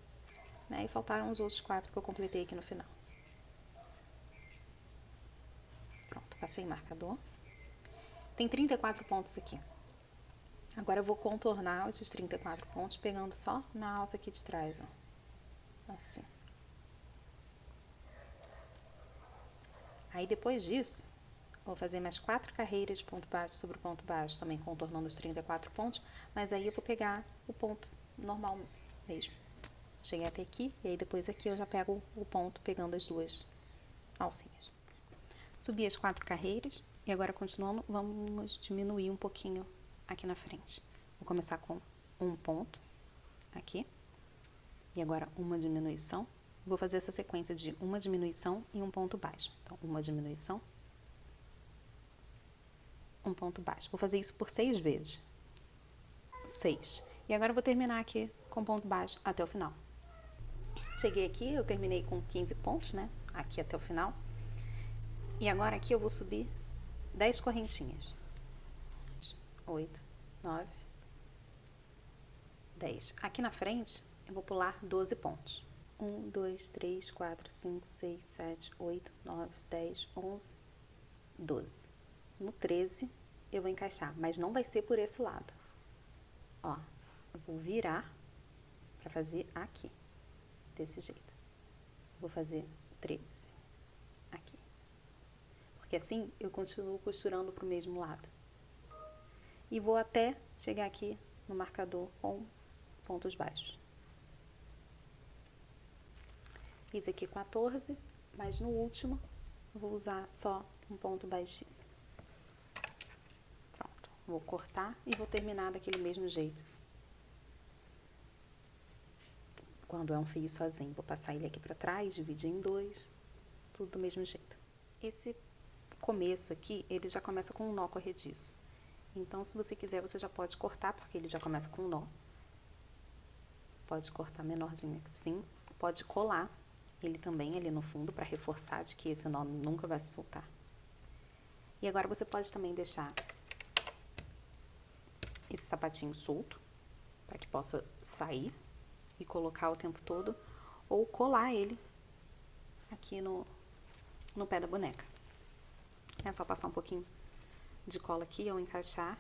Speaker 1: né, e faltaram os outros 4 que eu completei aqui no final. Pronto, passei o marcador. Tem 34 pontos aqui. Agora eu vou contornar esses 34 pontos pegando só na alça aqui de trás, ó. Assim. Aí depois disso, vou fazer mais 4 carreiras de ponto baixo sobre ponto baixo, também contornando os 34 pontos, mas aí eu vou pegar o ponto normal mesmo. Cheguei até aqui, e aí depois aqui eu já pego o ponto pegando as 2 alcinhas. Subi as 4 carreiras, e agora continuando, vamos diminuir um pouquinho aqui na frente. Vou começar com um ponto aqui, e agora uma diminuição. Vou fazer essa sequência de uma diminuição e um ponto baixo. Então, uma diminuição, um ponto baixo. Vou fazer isso por 6 vezes. 6. E agora eu vou terminar aqui com ponto baixo até o final. Cheguei aqui, eu terminei com 15 pontos, né? Aqui até o final. E agora aqui eu vou subir 10 correntinhas. 8, 9, 10. Aqui na frente, eu vou pular 12 pontos. 1, 2, 3, 4, 5, 6, 7, 8, 9, 10, 11, 12. No 13, eu vou encaixar, mas não vai ser por esse lado. Ó, eu vou virar pra fazer aqui, desse jeito. Vou fazer 13 aqui. Porque assim, eu continuo costurando pro mesmo lado. E vou até chegar aqui no marcador com pontos baixos. Fiz aqui 14, mas no último eu vou usar só um ponto baixíssimo. Pronto, vou cortar e vou terminar daquele mesmo jeito. Quando é um fio sozinho, vou passar ele aqui pra trás, dividir em 2, tudo do mesmo jeito. Esse começo aqui, ele já começa com um nó corrediço. Então, se você quiser, você já pode cortar, porque ele já começa com um nó. Pode cortar menorzinho assim, pode colar ele também ali no fundo para reforçar de que esse nó nunca vai se soltar. E agora você pode também deixar esse sapatinho solto, para que possa sair e colocar o tempo todo, ou colar ele aqui no pé da boneca. É só passar um pouquinho de cola aqui ou encaixar.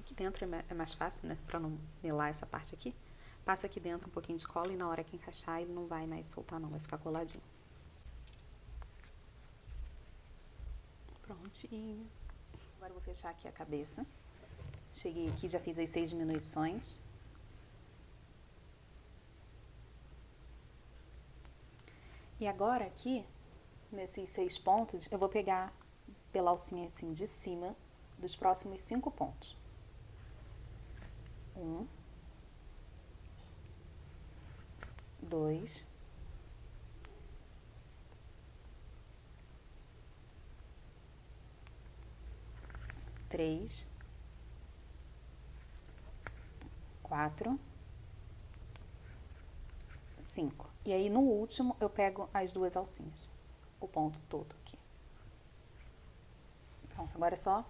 Speaker 1: Aqui dentro é mais fácil, né, para não melar essa parte aqui. Passa aqui dentro um pouquinho de cola e na hora que encaixar ele não vai mais soltar não, vai ficar coladinho. Prontinho. Agora eu vou fechar aqui a cabeça. Cheguei aqui, já fiz as 6 diminuições. E agora aqui, nesses 6 pontos, eu vou pegar pela alcinha assim de cima dos próximos 5 pontos. 1, 2, 3, 4, 5. E aí, no último, eu pego as 2 alcinhas, o ponto todo aqui. Pronto, agora é só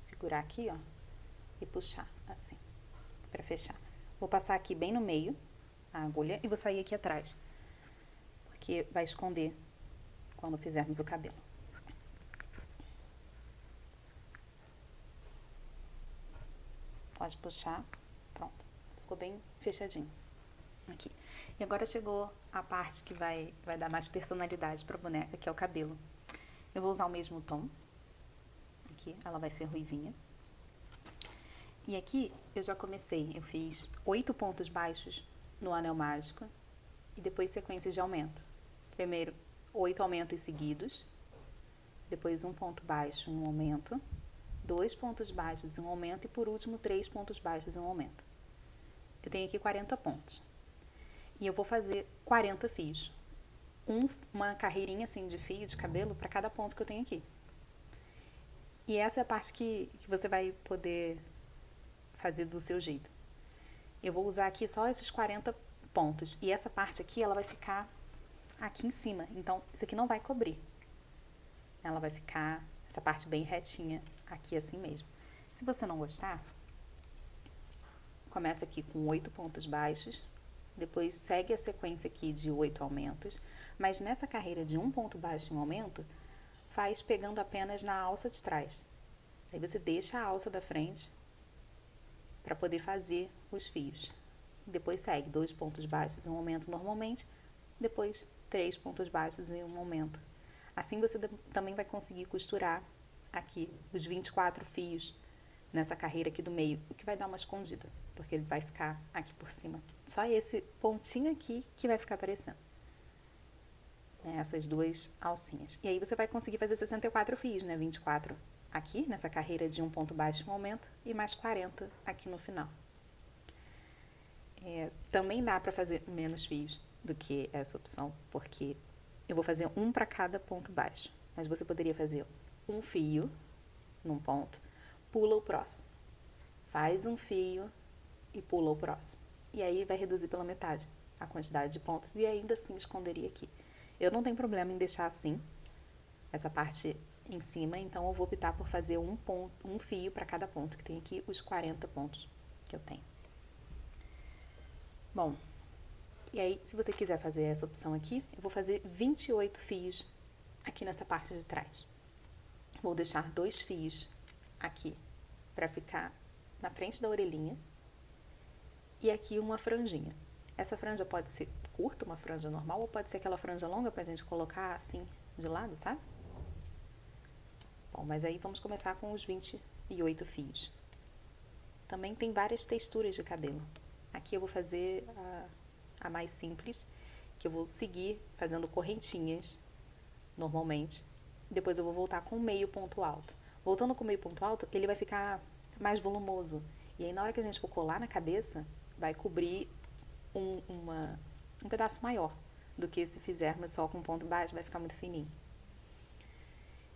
Speaker 1: segurar aqui, ó, e puxar, assim, pra fechar. Vou passar aqui bem no meio a agulha e vou sair aqui atrás, porque vai esconder quando fizermos o cabelo. Pode puxar, pronto, ficou bem fechadinho aqui. E agora chegou a parte que vai dar mais personalidade pra boneca, que é o cabelo. Eu vou usar o mesmo tom, aqui ela vai ser ruivinha. E aqui eu já comecei, eu fiz 8 pontos baixos no anel mágico e depois sequências de aumento. Primeiro 8 aumentos seguidos, depois um ponto baixo, um aumento, 2 pontos baixos e um aumento e por último 3 pontos baixos e um aumento. Eu tenho aqui 40 pontos. E eu vou fazer 40 fios. Uma carreirinha assim de fio de cabelo para cada ponto que eu tenho aqui. E essa é a parte que você vai poder fazer do seu jeito. Eu vou usar aqui só esses 40 pontos. E essa parte aqui, ela vai ficar aqui em cima. Então, isso aqui não vai cobrir. Ela vai ficar, essa parte bem retinha, aqui assim mesmo. Se você não gostar, começa aqui com 8 pontos baixos. Depois segue a sequência aqui de 8 aumentos. Mas nessa carreira de um ponto baixo e um aumento, faz pegando apenas na alça de trás. Aí você deixa a alça da frente para poder fazer os fios. Depois segue 2 pontos baixos e um aumento normalmente, depois 3 pontos baixos e um aumento. Assim você também vai conseguir costurar aqui os 24 fios nessa carreira aqui do meio, o que vai dar uma escondida, porque ele vai ficar aqui por cima. Só esse pontinho aqui que vai ficar aparecendo. Essas duas alcinhas. E aí você vai conseguir fazer 64 fios, né? 24 aqui, nessa carreira de um ponto baixo e um aumento, e mais 40 aqui no final. Também dá para fazer menos fios do que essa opção, porque eu vou fazer um para cada ponto baixo. Mas você poderia fazer um fio num ponto, pula o próximo. Faz um fio e pula o próximo. E aí vai reduzir pela metade a quantidade de pontos e ainda assim esconderia aqui. Eu não tenho problema em deixar assim, essa parte em cima, então eu vou optar por fazer um fio para cada ponto, que tem aqui os 40 pontos que eu tenho. Bom, e aí se você quiser fazer essa opção aqui, eu vou fazer 28 fios aqui nessa parte de trás. Vou deixar 2 fios aqui para ficar na frente da orelhinha e aqui uma franjinha. Essa franja pode ser curta, uma franja normal, ou pode ser aquela franja longa pra gente colocar assim de lado, sabe? Bom, mas aí vamos começar com os 28 fios. Também tem várias texturas de cabelo. Aqui eu vou fazer a mais simples, que eu vou seguir fazendo correntinhas, normalmente. Depois eu vou voltar com meio ponto alto. Voltando com meio ponto alto, ele vai ficar mais volumoso. E aí na hora que a gente for colar na cabeça, vai cobrir um pedaço maior do que se fizermos só com ponto baixo, vai ficar muito fininho.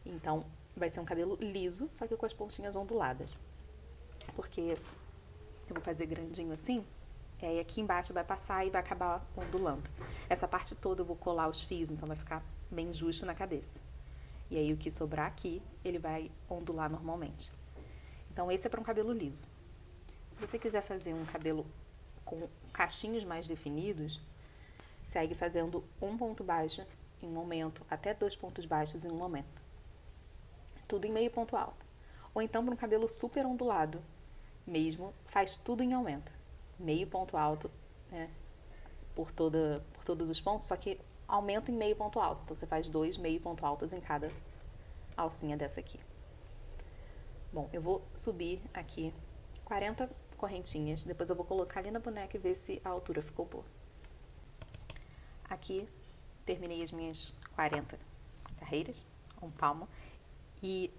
Speaker 1: Então, vai ser um cabelo liso, só que com as pontinhas onduladas. Porque eu vou fazer grandinho assim, e aí aqui embaixo vai passar e vai acabar ondulando. Essa parte toda eu vou colar os fios, então vai ficar bem justo na cabeça. E aí o que sobrar aqui, ele vai ondular normalmente. Então, esse é para um cabelo liso. Se você quiser fazer um cabelo com cachinhos mais definidos, segue fazendo um ponto baixo em um aumento, até 2 pontos baixos em um aumento. Tudo em meio ponto alto. Ou então, para um cabelo super ondulado, mesmo, faz tudo em aumento. Meio ponto alto, né, por todos os pontos, só que aumenta em meio ponto alto. Então, você faz 2 meio ponto altos em cada alcinha dessa aqui. Bom, eu vou subir aqui 40 correntinhas, depois eu vou colocar ali na boneca e ver se a altura ficou boa. Aqui, terminei as minhas 40 carreiras, um palmo, e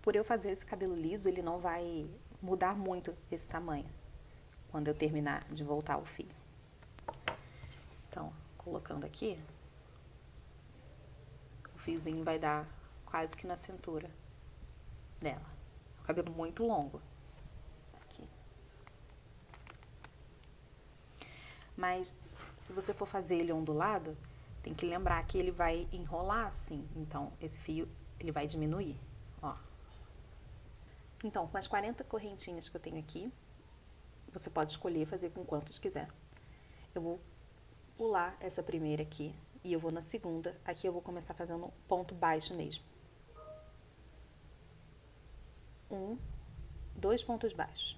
Speaker 1: por eu fazer esse cabelo liso, ele não vai mudar muito esse tamanho, quando eu terminar de voltar o fio. Então, colocando aqui, o fiozinho vai dar quase que na cintura dela. É um cabelo muito longo. Mas, se você for fazer ele ondulado, tem que lembrar que ele vai enrolar assim. Então, esse fio, ele vai diminuir, ó. Então, com as 40 correntinhas que eu tenho aqui, você pode escolher fazer com quantos quiser. Eu vou pular essa primeira aqui e eu vou na segunda. Aqui eu vou começar fazendo ponto baixo mesmo. 1, 2 pontos baixos.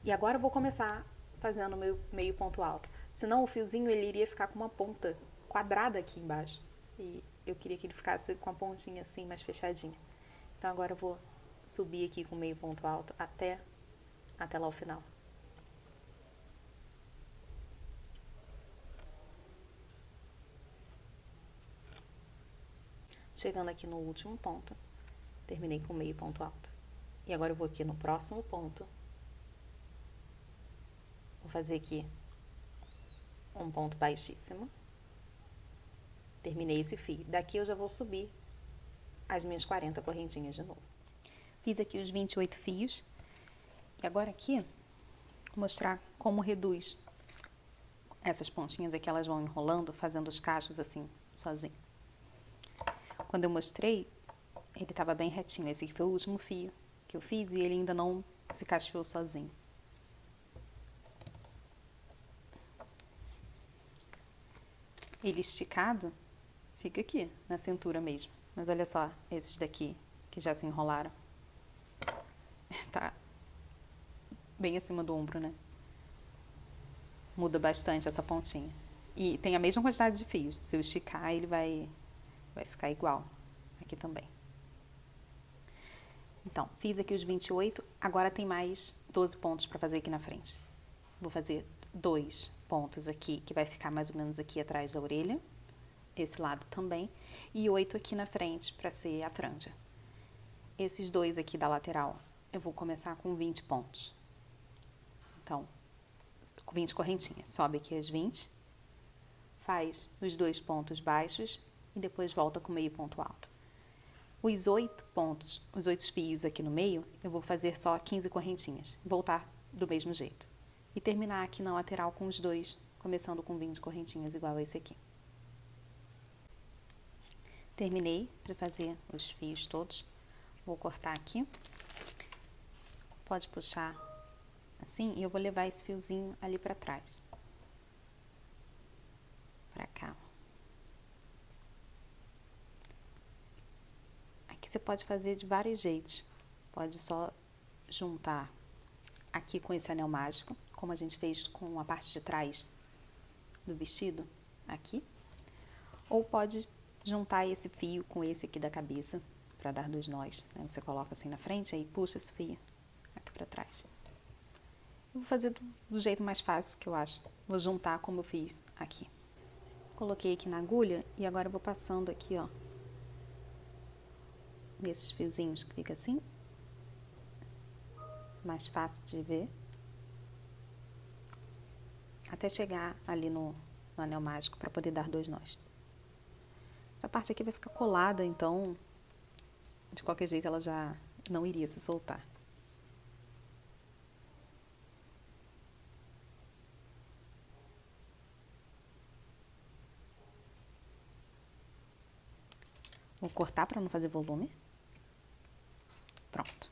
Speaker 1: E agora eu vou começar fazendo meu meio ponto alto. Senão o fiozinho ele iria ficar com uma ponta quadrada aqui embaixo. E eu queria que ele ficasse com a pontinha assim, mais fechadinha. Então agora eu vou subir aqui com meio ponto alto até lá o final. Chegando aqui no último ponto, terminei com meio ponto alto. E agora eu vou aqui no próximo ponto. Vou fazer aqui um ponto baixíssimo. Terminei esse fio. Daqui eu já vou subir as minhas 40 correntinhas de novo. Fiz aqui os 28 fios. E agora aqui, vou mostrar como reduz essas pontinhas aqui, elas vão enrolando, fazendo os cachos assim, sozinho. Quando eu mostrei, ele estava bem retinho. Esse aqui foi o último fio que eu fiz e ele ainda não se cacheou sozinho. Ele esticado, fica aqui, na cintura mesmo. Mas olha só, esses daqui, que já se enrolaram. Tá bem acima do ombro, né? Muda bastante essa pontinha. E tem a mesma quantidade de fios. Se eu esticar, ele vai ficar igual. Aqui também. Então, fiz aqui os 28. Agora tem mais 12 pontos para fazer aqui na frente. Vou fazer 2 pontos aqui, que vai ficar mais ou menos aqui atrás da orelha. Esse lado também. E 8 aqui na frente, para ser a franja. Esses 2 aqui da lateral, eu vou começar com 20 pontos. Então, 20 correntinhas. Sobe aqui as 20. Faz os 2 pontos baixos e depois volta com meio ponto alto. Os 8 pontos, os 8 fios aqui no meio, eu vou fazer só 15 correntinhas. Voltar do mesmo jeito. E terminar aqui na lateral com os 2, começando com 20 correntinhas igual a esse aqui. Terminei de fazer os fios todos. Vou cortar aqui. Pode puxar assim e eu vou levar esse fiozinho ali pra trás. Pra cá. Aqui você pode fazer de vários jeitos. Pode só juntar aqui com esse anel mágico, como a gente fez com a parte de trás do vestido, aqui. Ou pode juntar esse fio com esse aqui da cabeça, para dar 2 nós. Né? Você coloca assim na frente, aí puxa esse fio aqui para trás. Eu vou fazer do jeito mais fácil que eu acho. Vou juntar como eu fiz aqui. Coloquei aqui na agulha e agora eu vou passando aqui, ó. Nesses fiozinhos que fica assim. Mais fácil de ver. Até chegar ali no anel mágico para poder dar 2 nós. Essa parte aqui vai ficar colada, então, de qualquer jeito, ela já não iria se soltar. Vou cortar para não fazer volume. Pronto.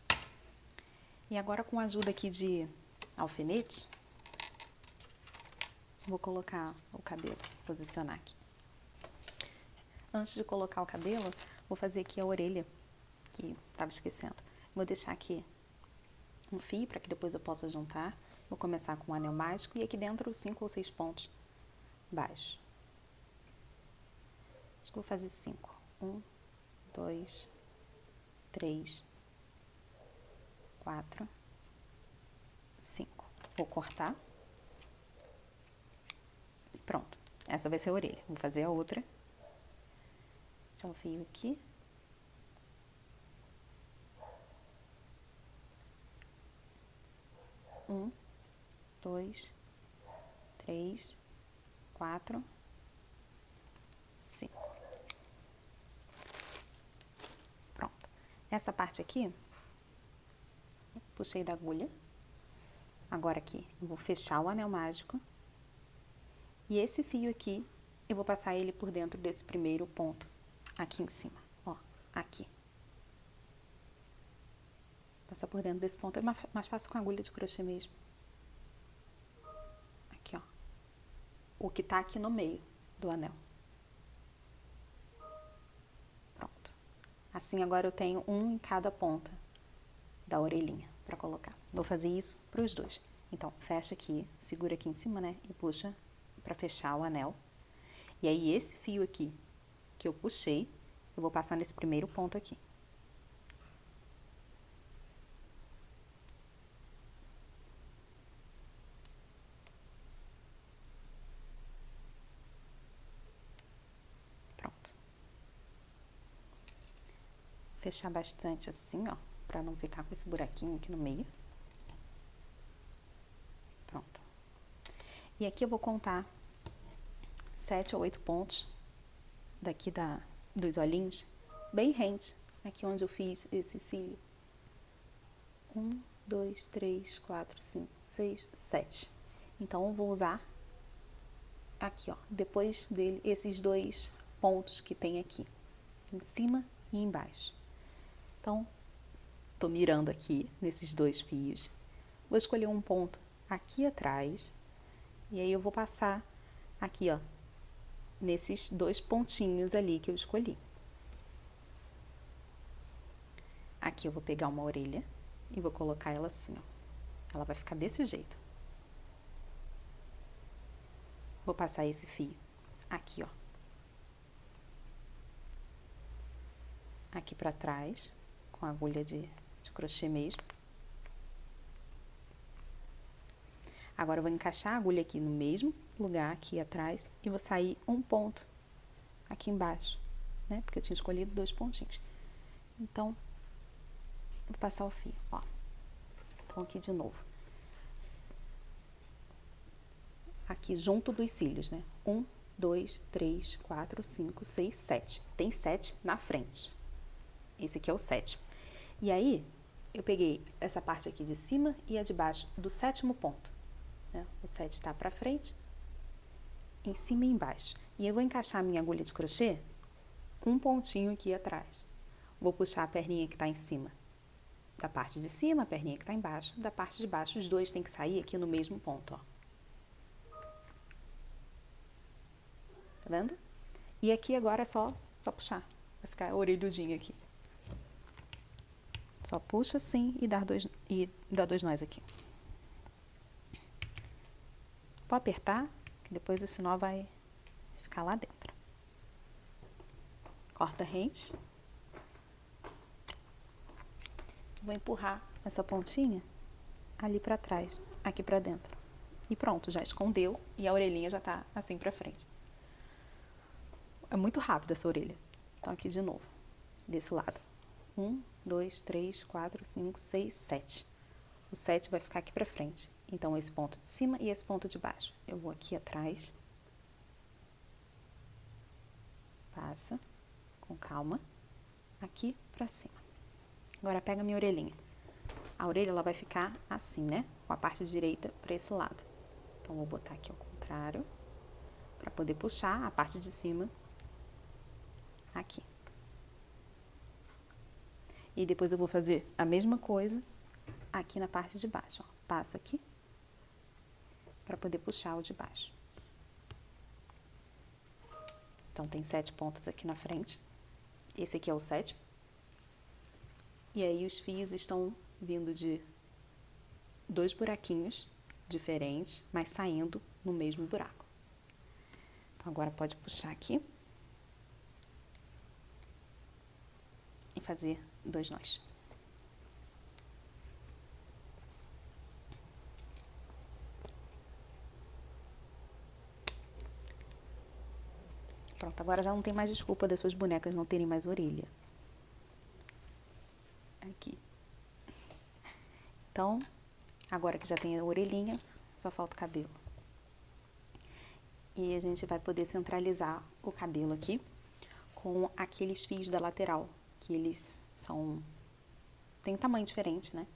Speaker 1: E agora, com a ajuda aqui de alfinetes, vou colocar o cabelo, posicionar aqui. Antes de colocar o cabelo, vou fazer aqui a orelha, que estava esquecendo. Vou deixar aqui um fio, para que depois eu possa juntar. Vou começar com o anel mágico e aqui dentro 5 ou 6 pontos baixos. Acho que vou fazer 5. 1, 2, 3, 4, 5. Vou cortar. Pronto. Essa vai ser a orelha. Vou fazer a outra. Só um fio aqui. Um, 2, 3, 4, 5. Pronto. Essa parte aqui, puxei da agulha. Agora aqui, eu vou fechar o anel mágico. E esse fio aqui, eu vou passar ele por dentro desse primeiro ponto, aqui em cima, ó, aqui. Passar por dentro desse ponto. É mais fácil com agulha de crochê mesmo. Aqui, ó. O que tá aqui no meio do anel. Pronto. Assim, agora eu tenho um em cada ponta da orelhinha pra colocar. Vou fazer isso pros dois. Então, fecha aqui, segura aqui em cima, né? E puxa pra fechar o anel. E aí, esse fio aqui que eu puxei, eu vou passar nesse primeiro ponto aqui. Pronto. Fechar bastante assim, ó, pra não ficar com esse buraquinho aqui no meio. Pronto. E aqui eu vou contar 7 ou 8 pontos daqui dos olhinhos, bem rente, aqui onde eu fiz esse cílio. 1, 2, 3, 4, 5, 6, 7. Então, eu vou usar aqui, ó, depois dele, esses 2 pontos que tem aqui, em cima e embaixo. Então, tô mirando aqui nesses 2 fios. Vou escolher um ponto aqui atrás, e aí eu vou passar aqui, ó, nesses 2 pontinhos ali que eu escolhi. Aqui eu vou pegar uma orelha e vou colocar ela assim, ó. Ela vai ficar desse jeito. Vou passar esse fio aqui, ó. Aqui pra trás, com a agulha de crochê mesmo. Agora, eu vou encaixar a agulha aqui no mesmo lugar, aqui atrás, e vou sair um ponto aqui embaixo, né? Porque eu tinha escolhido 2 pontinhos. Então, vou passar o fio, ó. Então, aqui de novo. Aqui junto dos cílios, né? 1, 2, 3, 4, 5, 6, 7. Tem 7 na frente. Esse aqui é o 7º. E aí, eu peguei essa parte aqui de cima e a de baixo do 7º ponto. Né? O 7 tá pra frente, em cima e embaixo. E eu vou encaixar a minha agulha de crochê um pontinho aqui atrás. Vou puxar a perninha que tá em cima da parte de cima, a perninha que tá embaixo, da parte de baixo. Os 2 tem que sair aqui no mesmo ponto, ó. Tá vendo? E aqui agora é só puxar. Vai ficar orelhudinho aqui. Só puxa assim e dá 2 nós aqui. Pode apertar, que depois esse nó vai ficar lá dentro. Corta rente. Vou empurrar essa pontinha ali pra trás, aqui pra dentro. E pronto, já escondeu e a orelhinha já tá assim pra frente. É muito rápido essa orelha. Então, aqui de novo, desse lado. 1, 2, 3, 4, 5, 6, 7. O 7 vai ficar aqui pra frente. Então, esse ponto de cima e esse ponto de baixo. Eu vou aqui atrás. Passa com calma. Aqui pra cima. Agora, pega a minha orelhinha. A orelha, ela vai ficar assim, né? Com a parte direita pra esse lado. Então, vou botar aqui ao contrário. Pra poder puxar a parte de cima aqui. E depois eu vou fazer a mesma coisa aqui na parte de baixo, ó. Passa aqui para poder puxar o de baixo. Então, tem 7 pontos aqui na frente. Esse aqui é o 7º. E aí, os fios estão vindo de 2 buraquinhos diferentes, mas saindo no mesmo buraco. Então, agora pode puxar aqui. E fazer 2 nós. Pronto, agora já não tem mais desculpa das suas bonecas não terem mais orelha. Aqui. Então, agora que já tem a orelhinha, só falta o cabelo. E a gente vai poder centralizar o cabelo aqui com aqueles fios da lateral, que eles tem um tamanho diferente, né?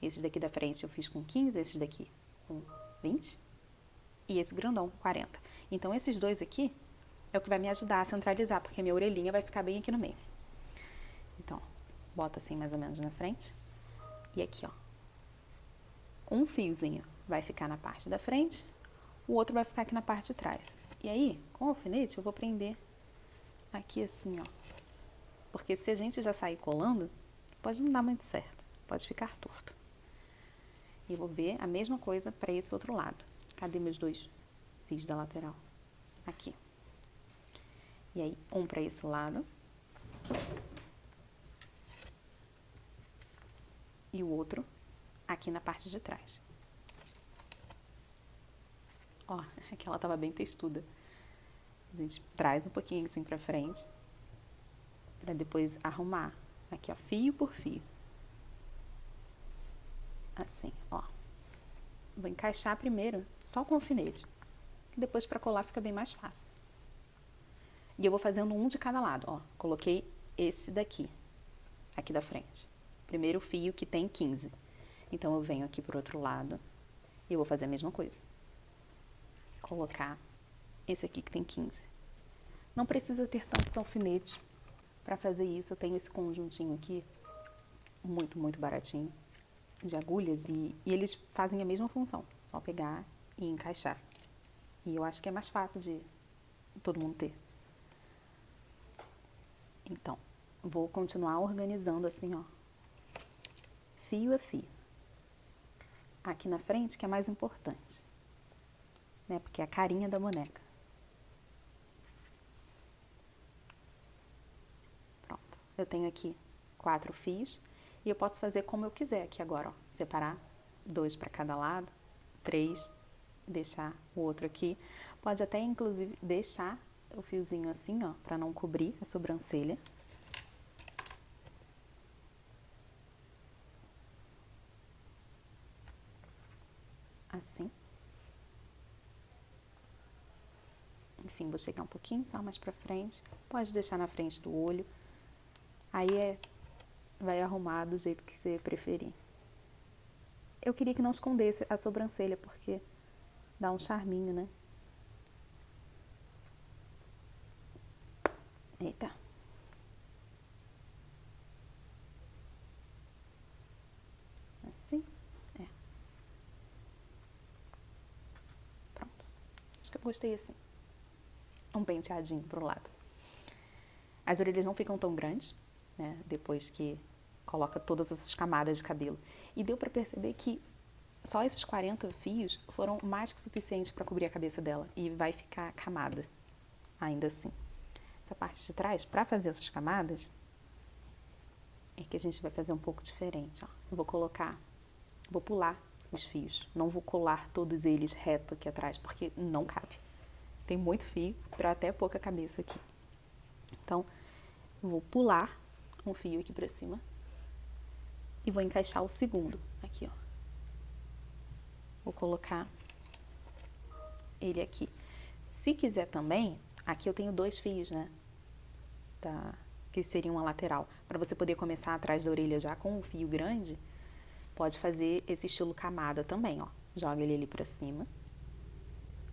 Speaker 1: Esses daqui da frente eu fiz com 15, esses daqui com 20 e esse grandão, 40. Então, esses 2 aqui é o que vai me ajudar a centralizar, porque a minha orelhinha vai ficar bem aqui no meio. Então, bota assim mais ou menos na frente. E aqui, ó. Um fiozinho vai ficar na parte da frente, o outro vai ficar aqui na parte de trás. E aí, com o alfinete, eu vou prender aqui assim, ó. Porque se a gente já sair colando, pode não dar muito certo, pode ficar torto. E eu vou ver a mesma coisa para esse outro lado. Cadê meus dois fios da lateral? Aqui. E aí, um para esse lado. E o outro aqui na parte de trás. Ó, aqui ela tava bem textuda. A gente traz um pouquinho assim pra frente, pra depois arrumar. Aqui, ó, fio por fio. Assim, ó. Vou encaixar primeiro só com o alfinete, que depois pra colar fica bem mais fácil. E eu vou fazendo um de cada lado, ó. Coloquei esse daqui, aqui da frente. Primeiro fio que tem 15. Então, eu venho aqui pro outro lado e eu vou fazer a mesma coisa. Colocar esse aqui que tem 15. Não precisa ter tantos alfinetes para fazer isso. Eu tenho esse conjuntinho aqui, muito, muito baratinho, de agulhas, e eles fazem a mesma função. Só pegar e encaixar. E eu acho que é mais fácil de todo mundo ter. Então, vou continuar organizando assim, ó. Fio a fio. Aqui na frente que é mais importante, né? Porque é a carinha da boneca. Pronto. Eu tenho aqui 4 fios e eu posso fazer como eu quiser aqui agora, ó. Separar 2 para cada lado, 3, deixar o outro aqui. Pode até, inclusive, deixar o fiozinho assim, ó, para não cobrir a sobrancelha. Assim. Enfim, vou chegar um pouquinho só mais pra frente. Pode deixar na frente do olho. Aí vai arrumar do jeito que você preferir. Eu queria que não escondesse a sobrancelha, porque dá um charminho, né? Eita. Assim? É. Pronto. Acho que eu gostei assim. Um penteadinho pro lado. As orelhas não ficam tão grandes, né? Depois que coloca todas essas camadas de cabelo. E deu pra perceber que só esses 40 fios foram mais que suficientes para cobrir a cabeça dela. E vai ficar camada, ainda assim. Essa parte de trás, para fazer essas camadas, é que a gente vai fazer um pouco diferente, ó. Eu vou pular os fios. Não vou colar todos eles reto aqui atrás, porque não cabe. Tem muito fio para até pouca cabeça aqui. Então, eu vou pular um fio aqui pra cima e vou encaixar o segundo aqui, ó. Vou colocar ele aqui. Se quiser também, aqui eu tenho 2 fios, né? Que seria uma lateral. Para você poder começar atrás da orelha já com um fio grande, pode fazer esse estilo camada também, ó. Joga ele ali pra cima.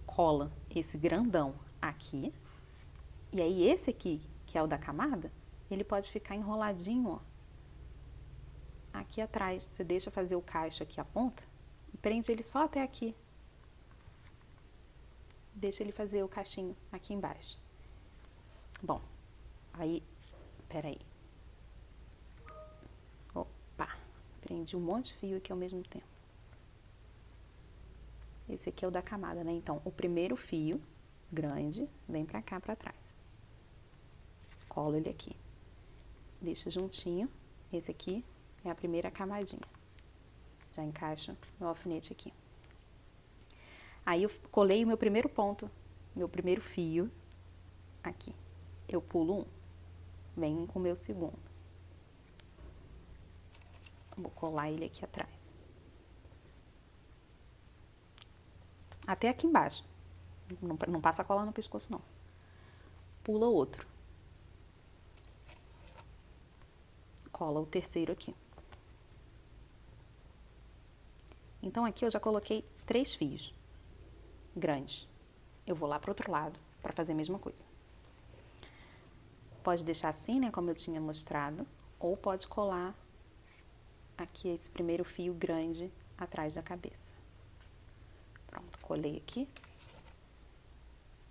Speaker 1: Cola esse grandão aqui. E aí esse aqui, que é o da camada, ele pode ficar enroladinho, ó. Aqui atrás. Você deixa fazer o cacho aqui a ponta e prende ele só até aqui. Deixa ele fazer o cachinho aqui embaixo. Bom, aí, peraí. Opa, prendi um monte de fio aqui ao mesmo tempo. Esse aqui é o da camada, né? Então, o primeiro fio grande vem pra cá, pra trás. Colo ele aqui. Deixa juntinho. Esse aqui é a primeira camadinha. Já encaixo meu alfinete aqui. Aí eu colei o meu primeiro ponto, meu primeiro fio aqui. Eu pulo um, venho com o meu segundo. Vou colar ele aqui atrás. Até aqui embaixo. Não passa cola no pescoço, não. Pula outro. Cola o terceiro aqui. Então, aqui eu já coloquei 3 fios grandes. Eu vou lá pro outro lado para fazer a mesma coisa. Pode deixar assim, né, como eu tinha mostrado, ou pode colar aqui esse primeiro fio grande atrás da cabeça. Pronto, colei aqui.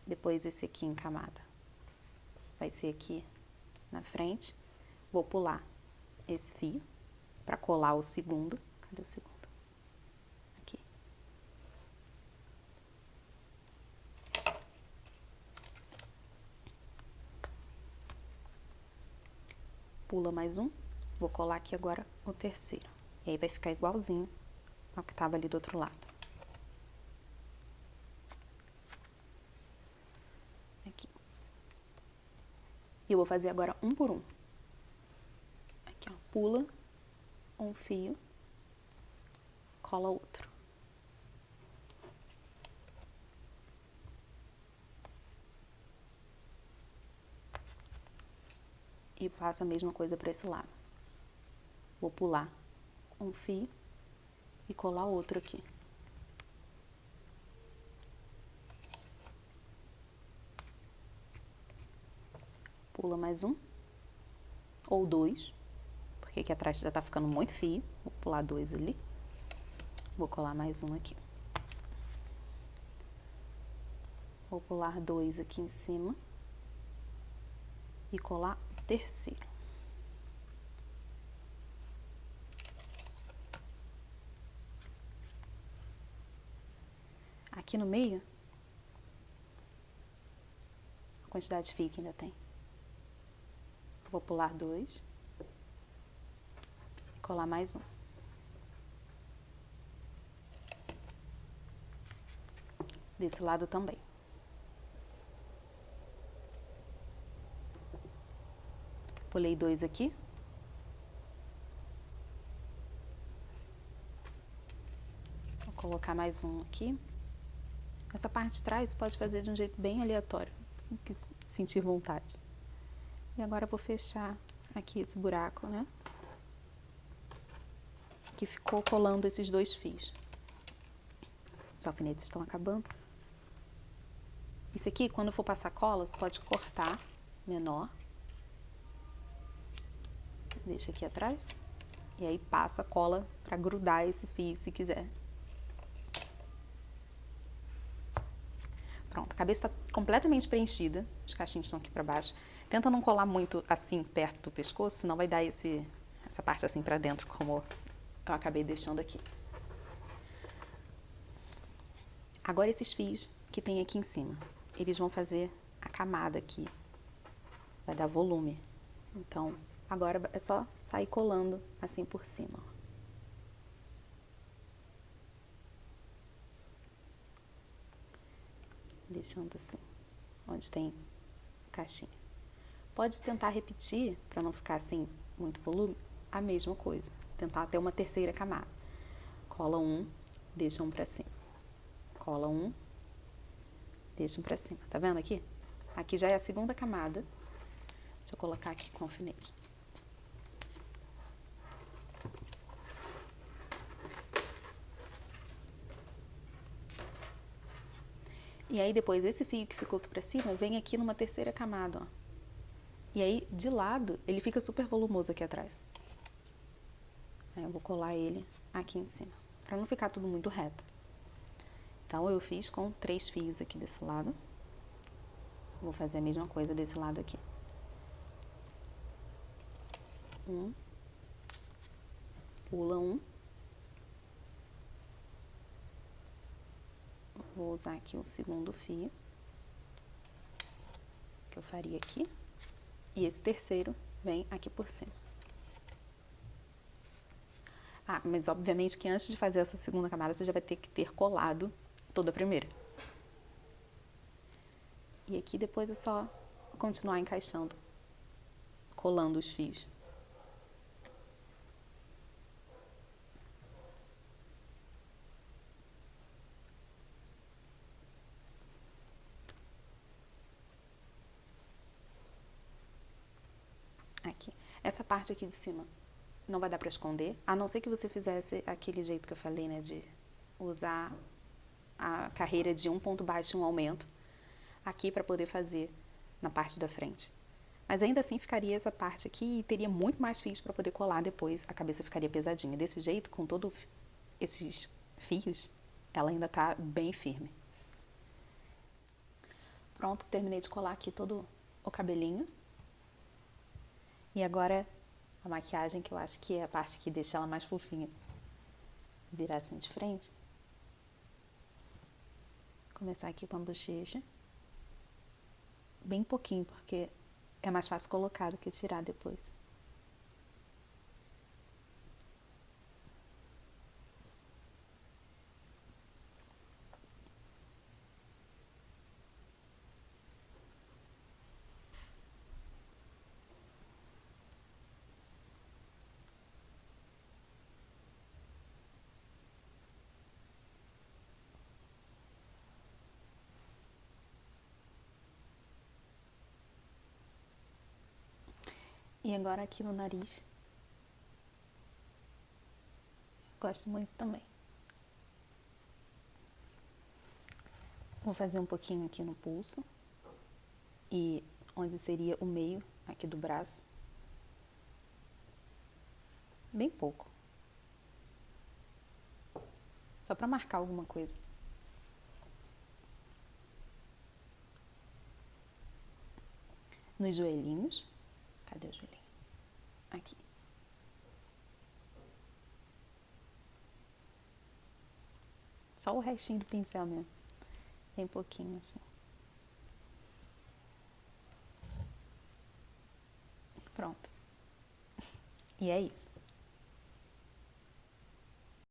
Speaker 1: Depois esse aqui em camada. Vai ser aqui na frente. Vou pular esse fio para colar o segundo. Cadê o segundo? Aqui. Pula mais um. Vou colar aqui agora o terceiro. E aí vai ficar igualzinho ao que tava ali do outro lado. Aqui. E eu vou fazer agora um por um. Aqui, ó. Pula um fio, cola outro. E faço a mesma coisa para esse lado. Vou pular um fio e colar outro aqui. Pula mais um, ou dois, porque aqui atrás já tá ficando muito fio. Vou pular dois ali. Vou colar mais um aqui. Vou pular dois aqui em cima e colar o terceiro. Aqui no meio, a quantidade de fio que ainda tem. Vou pular dois e colar mais um. Desse lado também. Pulei dois aqui. Vou colocar mais um aqui. Essa parte de trás pode fazer de um jeito bem aleatório, que sentir vontade. E agora eu vou fechar aqui esse buraco, né? Que ficou colando esses dois fios. Os alfinetes estão acabando. Isso aqui, quando for passar cola, pode cortar menor. Deixa aqui atrás. E aí passa a cola para grudar esse fio, se quiser. Pronto, a cabeça está completamente preenchida. Os cachinhos estão aqui para baixo. Tenta não colar muito assim perto do pescoço, senão vai dar essa parte assim para dentro, como eu acabei deixando aqui. Agora esses fios que tem aqui em cima, eles vão fazer a camada aqui. Vai dar volume. Então, agora é só sair colando assim por cima. Deixando assim, onde tem caixinha. Pode tentar repetir, para não ficar assim muito volume, a mesma coisa. Tentar ter uma terceira camada. Cola um, deixa um pra cima. Cola um, deixa um pra cima. Tá vendo aqui? Aqui já é a segunda camada. Deixa eu colocar aqui com alfinete. E aí depois esse fio que ficou aqui pra cima vem aqui numa terceira camada, ó. E aí de lado ele fica super volumoso aqui atrás. Aí eu vou colar ele aqui em cima, pra não ficar tudo muito reto. Então eu fiz com 3 fios aqui desse lado. Vou fazer a mesma coisa desse lado aqui. Pula um. Vou usar aqui o segundo fio, que eu faria aqui. E esse terceiro vem aqui por cima. Ah, mas obviamente que antes de fazer essa segunda camada, você já vai ter que ter colado toda a primeira. E aqui depois é só continuar encaixando, colando os fios. Aqui. Essa parte aqui de cima não vai dar pra esconder, a não ser que você fizesse aquele jeito que eu falei, né, de usar a carreira de um ponto baixo e um aumento aqui para poder fazer na parte da frente. Mas ainda assim ficaria essa parte aqui e teria muito mais fios para poder colar depois. A cabeça ficaria pesadinha. Desse jeito, com todos esses fios, ela ainda tá bem firme. Pronto, terminei de colar aqui todo o cabelinho. E agora a maquiagem, que eu acho que é a parte que deixa ela mais fofinha. Virar assim de frente. Começar aqui com a bochecha. Bem pouquinho, porque é mais fácil colocar do que tirar depois. E agora aqui no nariz. Gosto muito também. Vou fazer um pouquinho aqui no pulso. E onde seria o meio aqui do braço. Bem pouco. Só pra marcar alguma coisa. Nos joelhinhos. Cadê o joelhinho? Aqui. Só o restinho do pincel mesmo. Bem pouquinho assim. Pronto. E é isso.